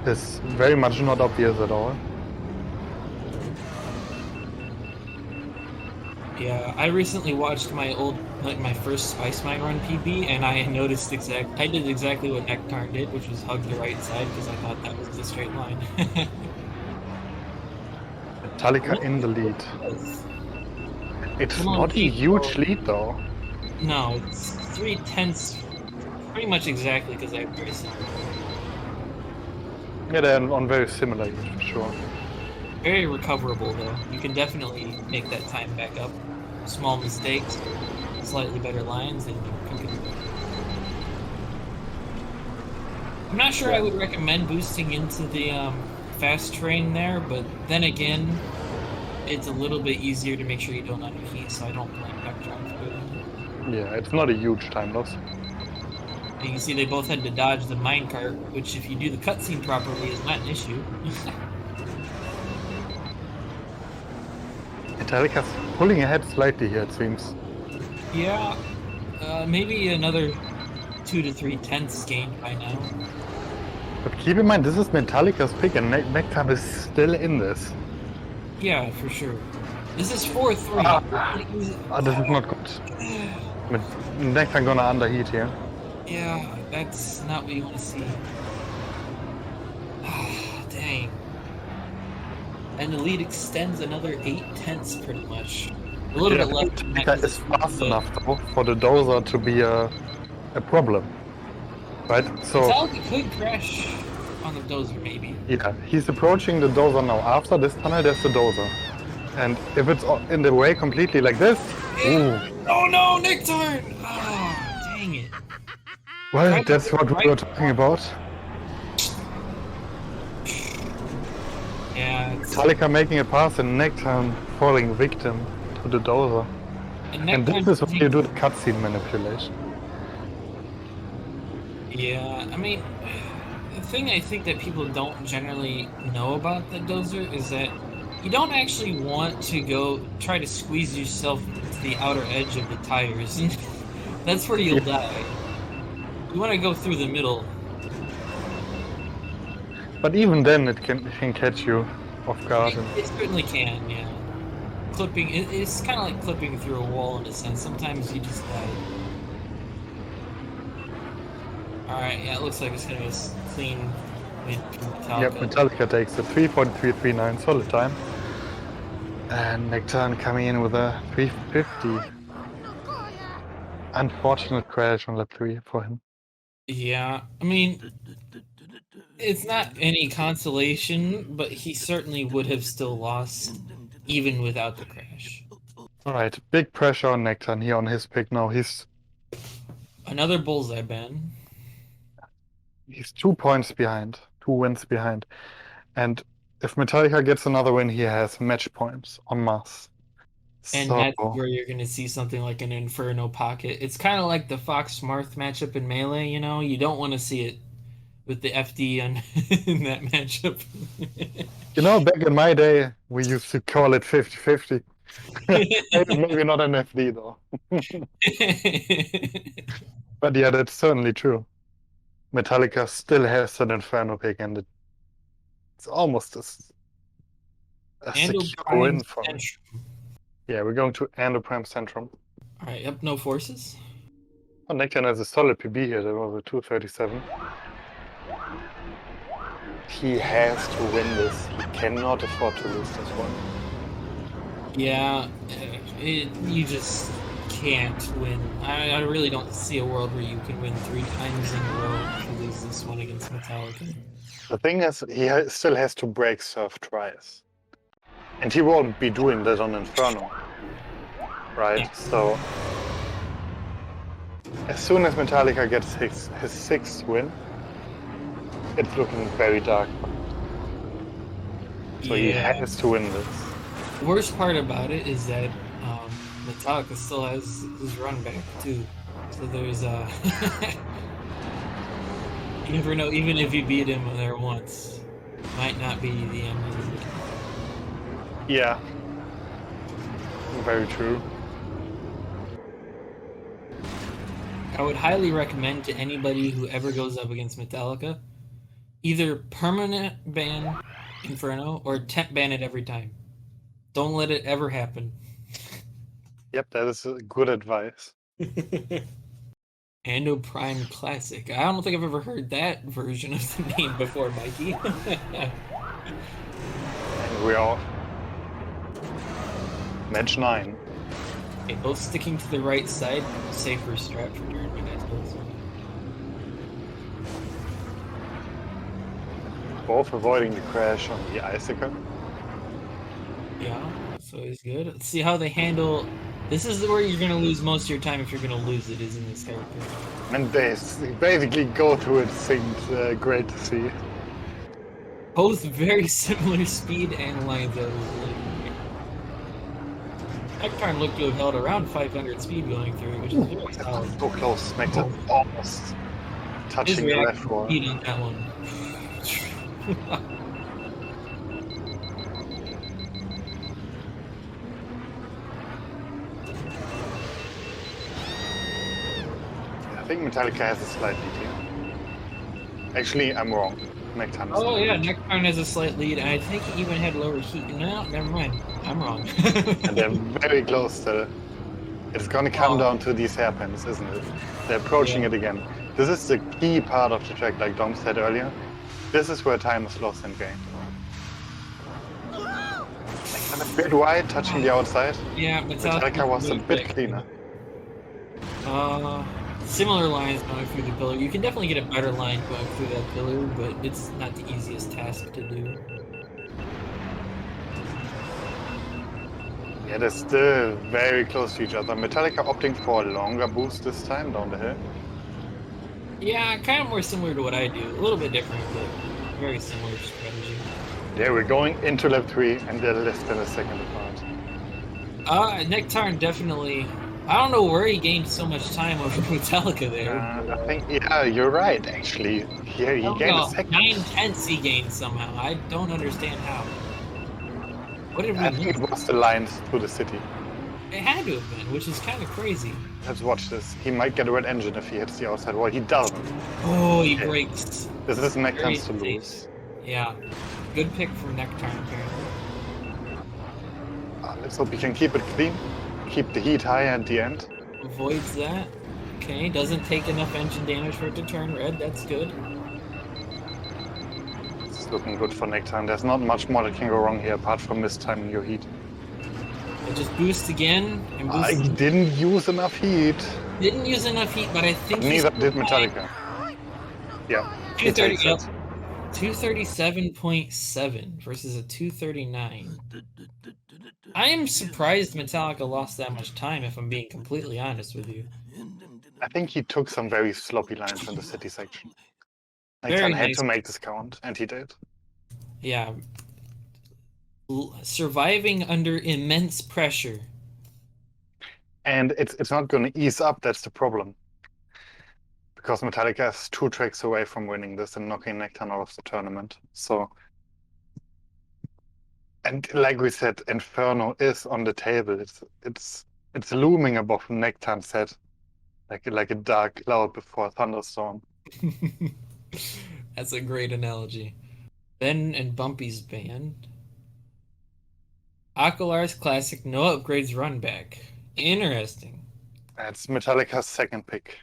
is very much not obvious at all. Yeah, I recently watched my first Spice Mine run PB, and I noticed I did exactly what Nektarn did, which was hug the right side, because I thought that was the straight line. Metallica in the lead. It's not a huge lead though. No, it's 3/10, pretty much exactly, because they're very similar. Yeah, they're on very similar heat, for sure. Very recoverable though. You can definitely make that time back up. Small mistakes, slightly better lines, and you can. I'm not sure I would recommend boosting into the fast terrain there, but then again, it's a little bit easier to make sure you don't underheat, so I don't blame Nektarn for it. Yeah, it's not a huge time loss. And you can see they both had to dodge the minecart, which if you do the cutscene properly is not an issue. Metallica's pulling ahead slightly here, it seems. Yeah, maybe another 2 to 3 tenths gained by now. But keep in mind, this is Metallica's pick, and Nektarn is still in this. Yeah, for sure. This is 4-3. This is not good. Nektarn gonna underheat here. Yeah, that's not what you want to see. Dang. And the lead extends another 8 tenths pretty much. A little bit left. Metallica is fast enough though for the dozer to be a problem. Right? So Metallica could crash on the dozer maybe. yeah, he's approaching the dozer now. After this tunnel there's the dozer. And if it's in the way completely like this, ooh. Oh no, Nektarn! Ah, dang it. Well, that's what we were talking about. Yeah, Metallica making a pass and Nektarn falling victim to the dozer. And this is where you do the cutscene manipulation. Yeah, I mean, the thing I think that people don't generally know about the dozer is that you don't actually want to go try to squeeze yourself to the outer edge of the tires. That's where you'll die. You want to go through the middle. But even then it can catch you off guard. It certainly can, yeah. Clipping, it's kind of like clipping through a wall in a sense. Sometimes you just die. Alright, yeah, it looks like it's going to be a clean win for Metallica. Yep, Metallica takes a 3.339 solid time. And Nektarn coming in with a 350. Unfortunate crash on lap 3 for him. Yeah, I mean, it's not any consolation, but he certainly would have still lost even without the crash. Alright, big pressure on Nektarn here on his pick now. He's Another bullseye ban. He's 2 points behind, 2 wins behind. And if Metallica gets another win, he has match points en masse. And that's where you're going to see something like an Inferno pocket. It's kind of like the Fox Marth matchup in Melee, you know? You don't want to see it with the FD in that matchup. You know, back in my day, we used to call it 50-50. Maybe not an FD, though. But yeah, that's certainly true. Metallica still has an Inferno pick, and it's almost a secure win for him. Yeah, we're going to Endoprime Centrum. Alright, yep, no forces. Oh, Nektarn has a solid PB here, that was a 237. He has to win this. He cannot afford to lose this one. Yeah, you just can't win. I really don't see a world where you can win 3 times in a row if you lose this one against Metallica. The thing is, he still has to break Surf twice. And he won't be doing that on Inferno. Right? Yeah. So, as soon as Metallica gets his 6th win, it's looking very dark. So he has to win this. The worst part about it is that Metallica still has his run back too. So there's you never know, even if you beat him there once, might not be the end of it. Yeah. Very true. I would highly recommend to anybody who ever goes up against Metallica, either permanent ban Inferno or temp ban it every time. Don't let it ever happen. Yep, that is good advice. Endoprime Classic. I don't think I've ever heard that version of the name before, Mikey. And we are match 9. Okay, both sticking to the right side, safer strat for tournament, I suppose. Both avoiding the crash on the icicle. Yeah, so it's good. Let's see how they handle. This is where you're going to lose most of your time if you're going to lose it, is in this character. And they basically go to it, seemed great to see. Both very similar speed and lines. Nektarn looked to have held around 500 speed going through, which is very solid. So close, Nektarn almost His touching the left reaction wall. speed on that one. I think Metallica has a slight lead here. Actually, I'm wrong. Nektarn is Oh in the yeah, lead. Nektarn has a slight lead, and I think he even had lower heat. No, never mind. I'm wrong. And they're very close still. It's gonna come Oh, down to these hairpins, isn't it? They're approaching yeah. it again. This is the key part of the track, like Dom said earlier. This is where time is lost and gained. Like, a bit wide, touching the outside. Yeah, Metallica was a bit cleaner. Similar lines going through the pillar. You can definitely get a better line going through that pillar, but it's not the easiest task to do. Yeah, they're still very close to each other. Metallica opting for a longer boost this time down the hill. Yeah, kind of more similar to what I do. A little bit different, but very similar strategy. Yeah, we're going into lap 3, and they're less than a second apart. Nektarn definitely. I don't know where he gained so much time over Metallica there. I think, yeah, you're right, actually. Here, he gained a second. 9/10 he gained somehow. I don't understand how. What did we I think it was the lines through the city. It had to have been, which is kind of crazy. Let's watch this. He might get a red engine if he hits the outside wall. He doesn't. Oh, he Okay. breaks. This is Nektarn's to Very lose. Yeah. Good pick from Nektarn, apparently. Let's hope he can keep it clean. Keep the heat high at the end. Avoids that. Okay, doesn't take enough engine damage for it to turn red. That's good. It's looking good for Nektarn. There's not much more that can go wrong here apart from mistiming your heat. It just boosts again and boosts. He didn't use enough heat. Didn't use enough heat, but I think Neither did Metallica. Yeah. 230. Yep. 237.7 versus a 239. I am surprised Metallica lost that much time, if I'm being completely honest with you. I think he took some very sloppy lines in the city section. Very Nektarn had nice. to make this count, and he did. Yeah. Surviving under immense pressure. And it's not going to ease up, that's the problem. Because Metallica is 2 tracks away from winning this and knocking Nektarn out of the tournament. So, and like we said, Inferno is on the table. It's looming above Nektarn's head, like a dark cloud before a thunderstorm. That's a great analogy. Ben and Bumpy's band. Aqualar's classic no upgrades run back. Interesting. It's Metallica's second pick.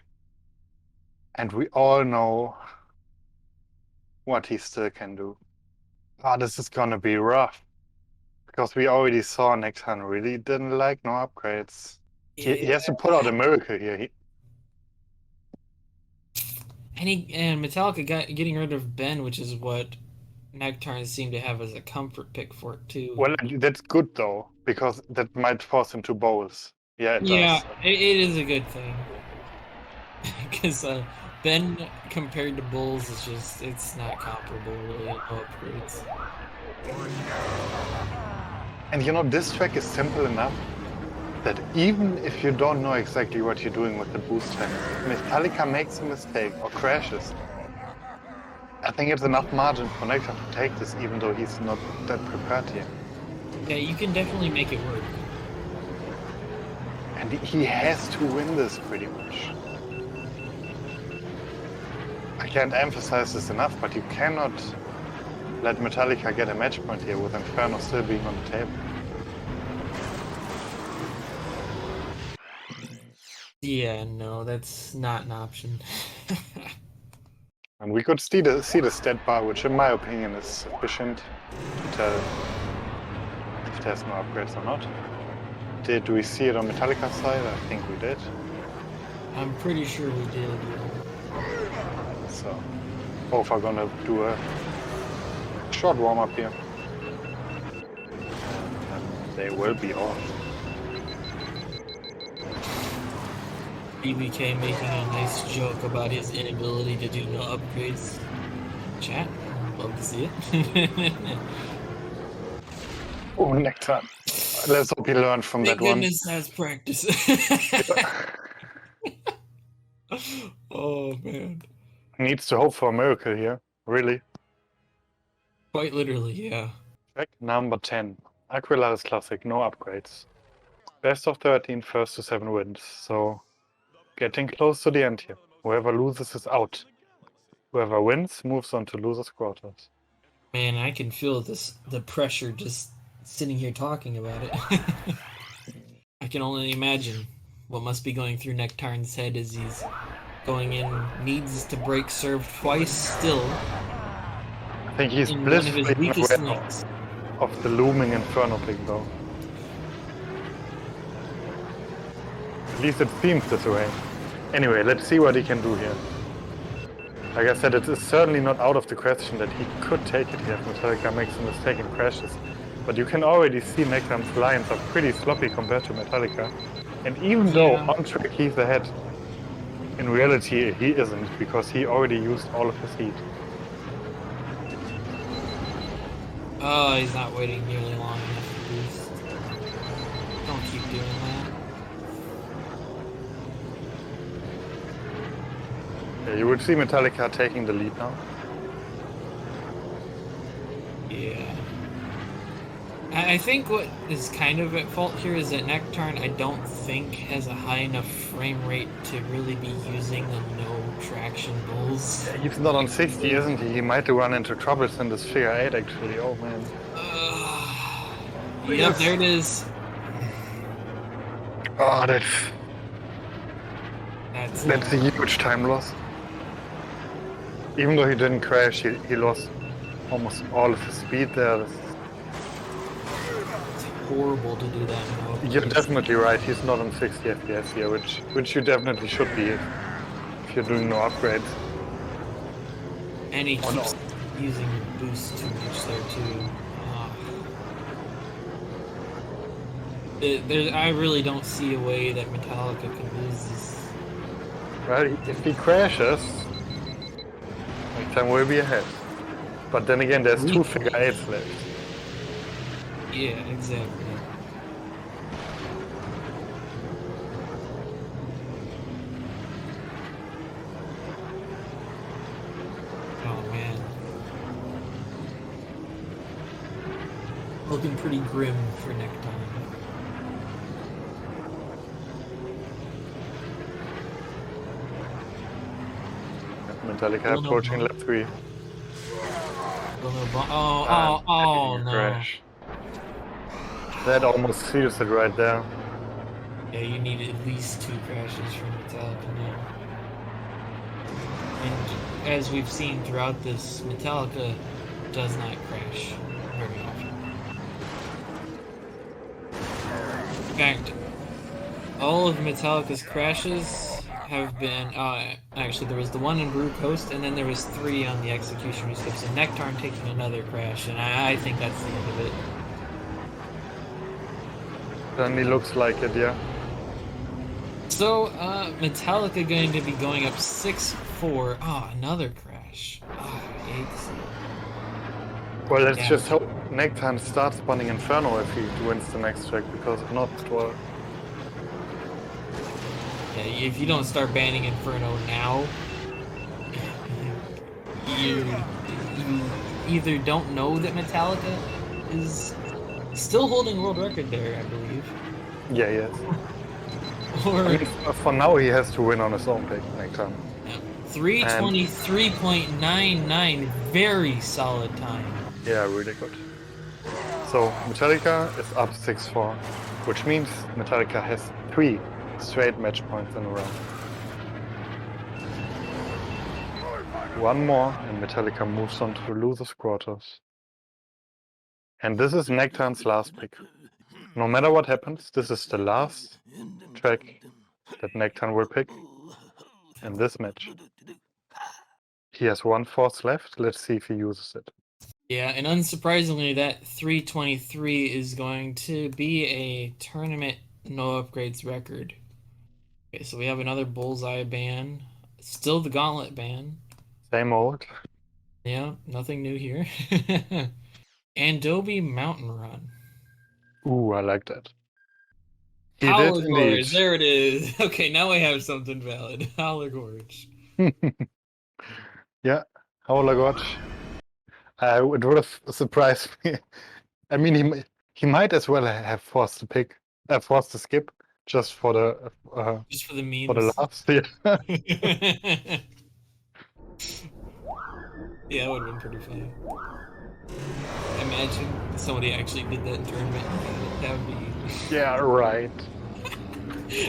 And we all know what he still can do. This is gonna be rough. Because we already saw Nektarn really didn't like no upgrades. He has to pull out a miracle here. And Metallica getting rid of Ben, which is what Nektarn seemed to have as a comfort pick for it too. Well, that's good though, because that might force him to bowls. Yeah, it does. It is a good thing. Because Ben compared to Bulls is just, it's not comparable really, no upgrades. And you know, this track is simple enough that even if you don't know exactly what you're doing with the boost time, Metallica makes a mistake or crashes, I think it's enough margin for Nektarn to take this, even though he's not that prepared here. Yeah, you can definitely make it work. And he has to win this pretty much. I can't emphasize this enough, but you cannot let Metallica get a match point here with Inferno still being on the table. Yeah, no, that's not an option. And we could see the stat bar, which in my opinion is sufficient to tell if there's no upgrades or not. Did we see it on Metallica's side? I think we did. I'm pretty sure we did. So both are gonna do a short warm-up here. And they will be off. BBK making a nice joke about his inability to do no upgrades. Chat, love to see it. Oh, Nektarn. Let's hope he learned from that Thank one. goodness that's practice. Oh man. Needs to hope for a miracle here, really. Quite literally, yeah. Track number 10. Aquilaris Classic, no upgrades. Best of 13, first to 7 wins. So, getting close to the end here. Whoever loses is out. Whoever wins moves on to losers quarters. Man, I can feel the pressure just sitting here talking about it. I can only imagine what must be going through Nektarn's head as he's going in, needs to break serve twice still I think he's in one of his blissfully weakest unaware links. of the looming Inferno pick though. At least it seems this way. Anyway, let's see what he can do here. Like I said, it is certainly not out of the question that he could take it here if Metallica makes a mistake and crashes. But you can already see Nektarn's lines are pretty sloppy compared to Metallica. And even though on track he's ahead, in reality he isn't, because he already used all of his heat. Oh, he's not waiting nearly long enough to boost. Don't keep doing that. Yeah, you would see Metallica taking the lead now. Yeah. I think what is kind of at fault here is that Nektarn, I don't think, has a high enough frame rate to really be using the no traction bulls. Yeah, he's not on 60, isn't he? He might run into troubles in this figure 8 actually. Oh man. Yep, there it is. Oh, That's a huge time loss. Even though he didn't crash, he lost almost all of his speed there. it's horrible to do that now. You're definitely right, he's not on 60 FPS here, which you definitely should be if you're doing no upgrades. And he keeps using boost too much there too. I really don't see a way that Metallica can lose this. Well, if he crashes, Nektarn will be ahead. But then again, there's 2 figure 8s left. Yeah, exactly. Oh man. Looking pretty grim for Nektarn. Metallica approaching lap 3. Oh no. Crash. That almost seals it right there. Yeah, you need at least 2 crashes from Metallica now. And as we've seen throughout this, Metallica does not crash very often. In fact, all of Metallica's crashes have been, actually there was the one in Brew Coast, and then there was 3 on the Execution Rescript, so Nektarn taking another crash, and I think that's the end of it. Certainly looks like it, yeah. So, Metallica going to be going up 6-4. Oh, another crash. Oh, I hate to see it. Well, let's just hope Nektarn starts spawning Inferno if he wins the next track, because if not, well... Yeah, if you don't start banning Inferno now, you either don't know that Metallica is still holding world record there, I believe. Yeah, yes. Or I mean, for now he has to win on his own pick, Nektarn. 3:23.99, very solid time. Yeah, really good. So, Metallica is up 6-4, which means Metallica has 3 straight match points in a row. One more and Metallica moves on to losers quarters. And this is Nektarn's last pick. No matter what happens, this is the last track that Nektarn will pick in this match. He has 1 force left, let's see if he uses it. Yeah, and unsurprisingly, that 3:23 is going to be a tournament no upgrades record. Okay, so we have another bullseye ban. Still the gauntlet ban. Same old. Yeah, nothing new here. Andobi Mountain Run. Ooh, I like that. He did Howler indeed. Gorge, there it is. Okay, now we have something valid. Howler Gorge. Yeah, Howler Gorge. It would have surprised me. I mean, he might as well have forced to forced to skip just Just for the for the memes. laughs. Yeah. Yeah, that would have been pretty funny. Imagine somebody actually did that in tournament. That would be. Yeah, right.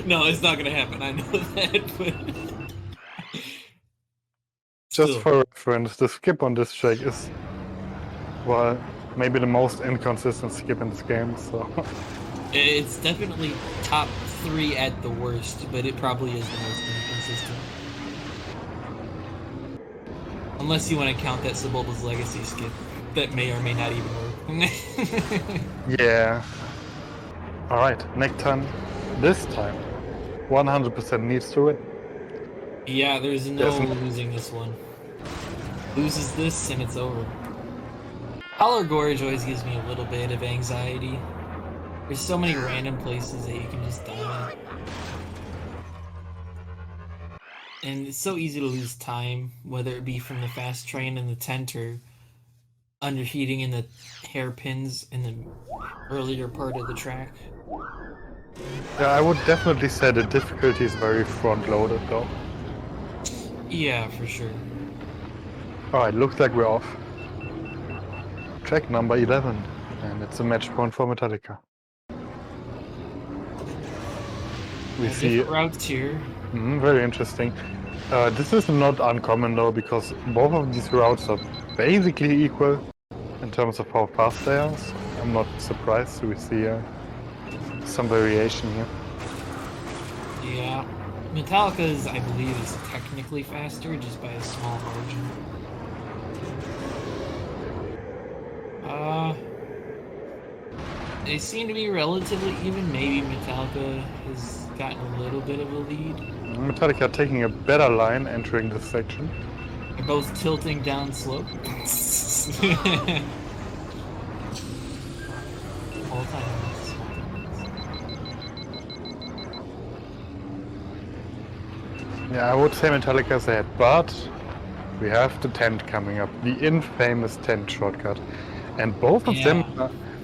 No, it's not gonna happen. I know that, but Just still, for reference, the skip on this track is, well, maybe the most inconsistent skip in this game. So it's definitely top 3 at the worst, but it probably is the most inconsistent. Unless you want to count that Sebulba's Legacy skip, that may or may not even work. yeah. All right, Nektarn. This time, 100% needs to win. Yeah, there's no There's no- losing this one. Loses this and it's over. Howler Gorge always gives me a little bit of anxiety. There's so many random places that you can just die. And it's so easy to lose time, whether it be from the fast train in the tent or underheating in the hairpins in the earlier part of the track. Yeah, I would definitely say the difficulty is very front-loaded, though. Yeah, for sure. All right, looks like we're off. Track number 11, and it's a match point for Metallica. We see different routes here. very interesting. This is not uncommon though, because both of these routes are basically equal in terms of how fast they are. So I'm not surprised we see some variation here. Yeah. Metallica's, I believe, is technically faster, just by a small margin. They seem to be relatively even. Maybe Metallica has gotten a little bit of a lead. Metallica taking a better line entering this section. They're both tilting down slope. All times. Yeah, I would say Metallica's ahead, but we have the tent coming up, the infamous tent shortcut, and both of them.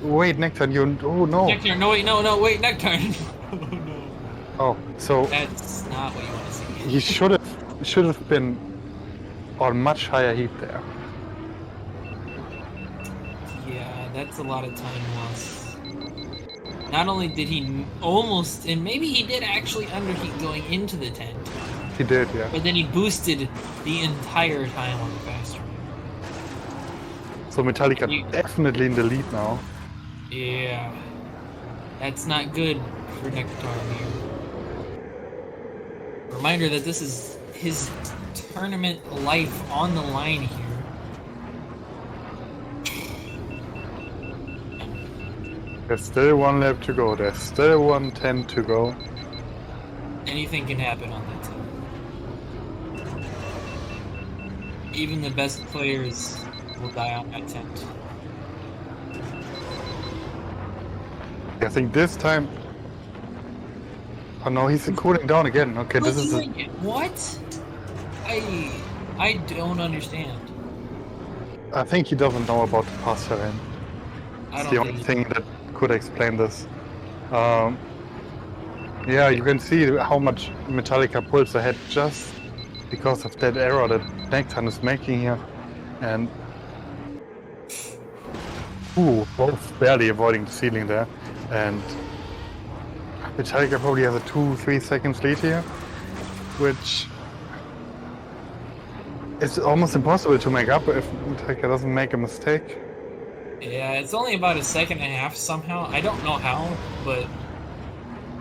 Wait, Nektarn, you. Oh no. Nektarn, no wait, no, wait, Nektarn. Oh no. Oh, so That's not what you want to see. he should have been on much higher heat there. Yeah, that's a lot of time loss. Not only did he almost, and maybe he did actually underheat going into the tent. He did, yeah. But then he boosted the entire time on the fast train. So Metallica definitely in the lead now. Yeah. That's not good for Nektarn here. Reminder that this is his tournament life on the line here. There's still one lap to go. There's still 110 to go. Anything can happen on that team. Even the best players will die on that tent. I think this time. Oh no, he's cooling down again. Okay, this is. What? I don't understand. I think he doesn't know about the pass terrain. It's the only thing that could explain this. Yeah, you can see how much Metallica pulls ahead just because of that error that Nektarn is making here. And both barely avoiding the ceiling there. And Metallica probably has a 2-3 seconds lead here, which is almost impossible to make up if Metallica doesn't make a mistake. Yeah, it's only about a second and a half somehow. I don't know how, but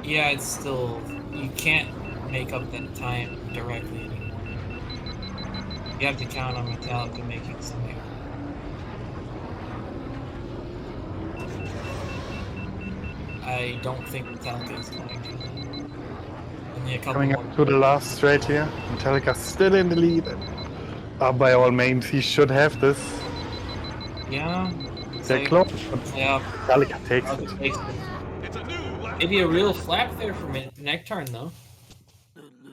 yeah, it's still, you can't make up that time directly anymore. You have to count on Metallica making some error. I don't think Metallica is going to. Only a couple Coming up to the last straight here, Metallica still in the lead. By all means, he should have this. Yeah, Looks They're like, close, but yeah, Metallica takes Metallica it. takes it. Maybe a real flap there for Nektarn, though.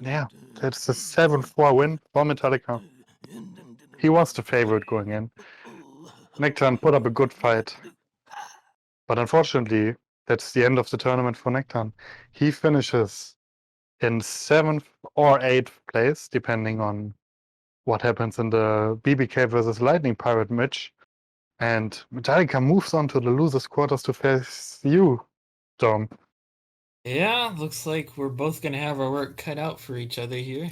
Yeah, that's the 7-4 win for Metallica. He was the favorite going in. Nektarn put up a good fight. But unfortunately, that's the end of the tournament for Nektarn. He finishes in 7th or 8th place, depending on what happens in the BBK versus Lightning Pirate match. And Metallica moves on to the losers quarters to face you, Dom. Yeah, looks like we're both gonna have our work cut out for each other here.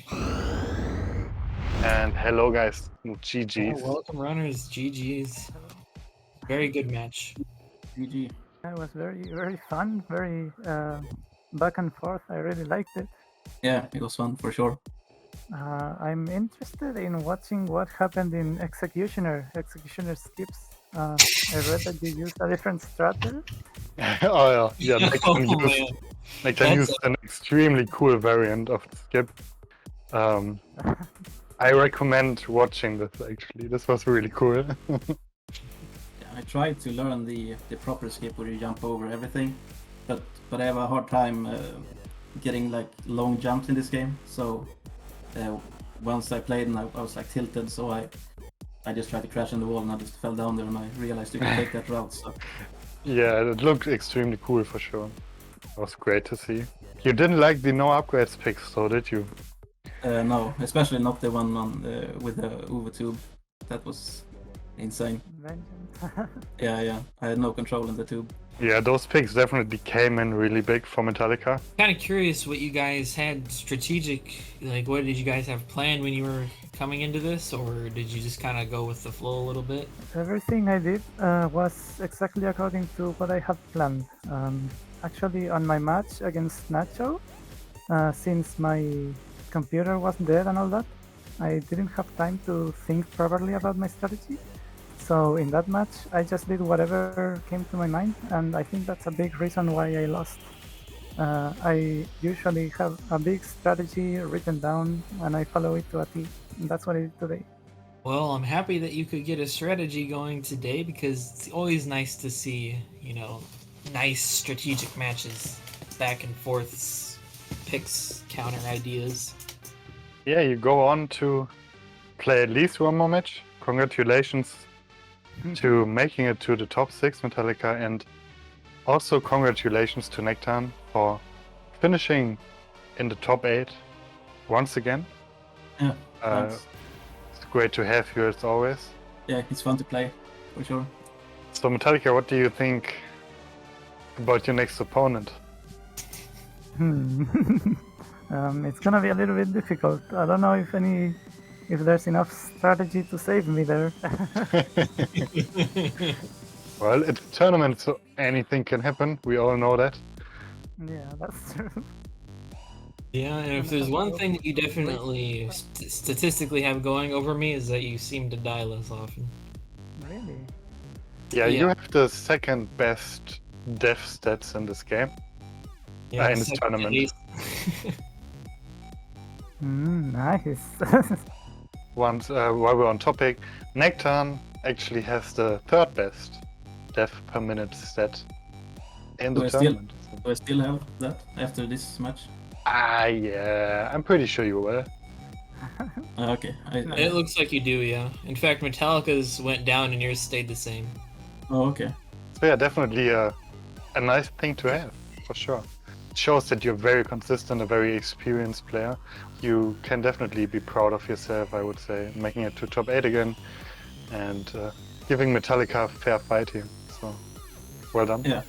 And hello, guys. Yeah, GG's. welcome, runners. GG's. Very good match. GG. It was very fun, very back and forth. I really liked it. Yeah, it was fun for sure. I'm interested in watching what happened in Executioner skips. I read that you used a different strategy. Oh yeah, Oh, Nektarn man. used an extremely cool variant of the skip. I recommend watching this actually. This was really cool. Yeah, I tried to learn the proper skip where you jump over everything, but I have a hard time getting like long jumps in this game. So once I played and I was like tilted, so I just tried to crash in the wall and I just fell down there and I realized you can take that route. So Yeah, it looked extremely cool for sure. It was great to see. You didn't like the no upgrades picks, though, did you? no, especially not the one on with the Uwe tube. That was insane. Vengeance. Yeah, I had no control in the tube. Yeah, those picks definitely came in really big for Metallica. Kind of curious what you guys had strategic, like what did you guys have planned when you were coming into this, or did you just kind of go with the flow a little bit? Everything I did was exactly according to what I had planned. Actually, on my match against Nacho, since my computer was dead and all that, I didn't have time to think properly about my strategy. So in that match, I just did whatever came to my mind, and I think that's a big reason why I lost. I usually have a big strategy written down, and I follow it to a T. And that's what I did today. Well, I'm happy that you could get a strategy going today because it's always nice to see, nice strategic matches, back and forths, picks, counter ideas. Yeah, you go on to play at least one more match. Congratulations to making it to the top 6 Metallica, and also congratulations to Nektarn for finishing in the top 8 once again. Yeah, thanks. It's great to have you as always. Yeah, it's fun to play for sure. So Metallica, what do you think about your next opponent? It's gonna be a little bit difficult. I don't know if there's enough strategy to save me there. Well, it's a tournament, so anything can happen. We all know that. Yeah, that's true. Yeah, and if there's one thing that you definitely statistically have going over me is that you seem to die less often. Really? Yeah, you Yeah. have the second best death stats in this game. Yeah, in this second tournament. at least. Nice. Once, while we're on topic, Nektarn actually has the third best death per minute stat in the tournament. Do I still have that after this match? Yeah, I'm pretty sure you will. Okay. It looks like you do, yeah. In fact, Metallica's went down and yours stayed the same. Oh, okay. So yeah, definitely a nice thing to have, for sure. It shows that you're very consistent, a very experienced player. You can definitely be proud of yourself, I would say, making it to top 8 again and giving Metallica a fair fight here. So, well done. Yeah.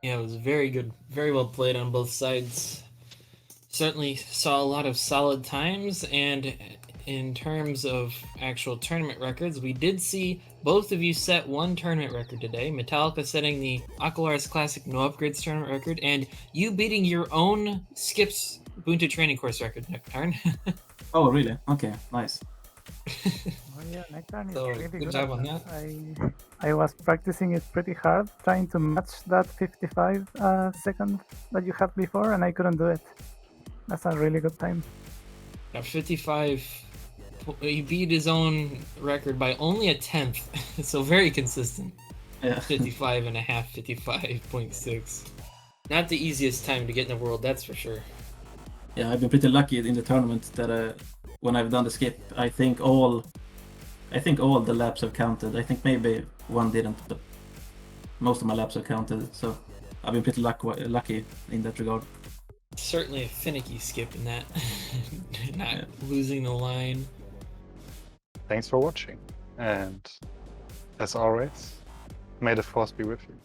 Yeah, it was very good. Very well played on both sides. Certainly saw a lot of solid times, and in terms of actual tournament records, we did see both of you set one tournament record today. Metallica setting the Aqualaris Classic No Upgrades tournament record, and you beating your own Skips Ubuntu training course record, Nektarn. Oh, really? Okay, nice. Oh yeah, Nektarn is So, really good good job at on that. I was practicing it pretty hard, trying to match that 55 second that you had before, and I couldn't do it. That's a really good time. Yeah, he beat his own record by only a tenth, so very consistent. Yeah. 55.5, 55.6. Not the easiest time to get in the world, that's for sure. Yeah, I've been pretty lucky in the tournament that when I've done the skip, I think all the laps have counted. I think maybe one didn't, but most of my laps have counted. So I've been pretty lucky in that regard. Certainly a finicky skip in that. Not losing the line. Thanks for watching, and as always, may the force be with you.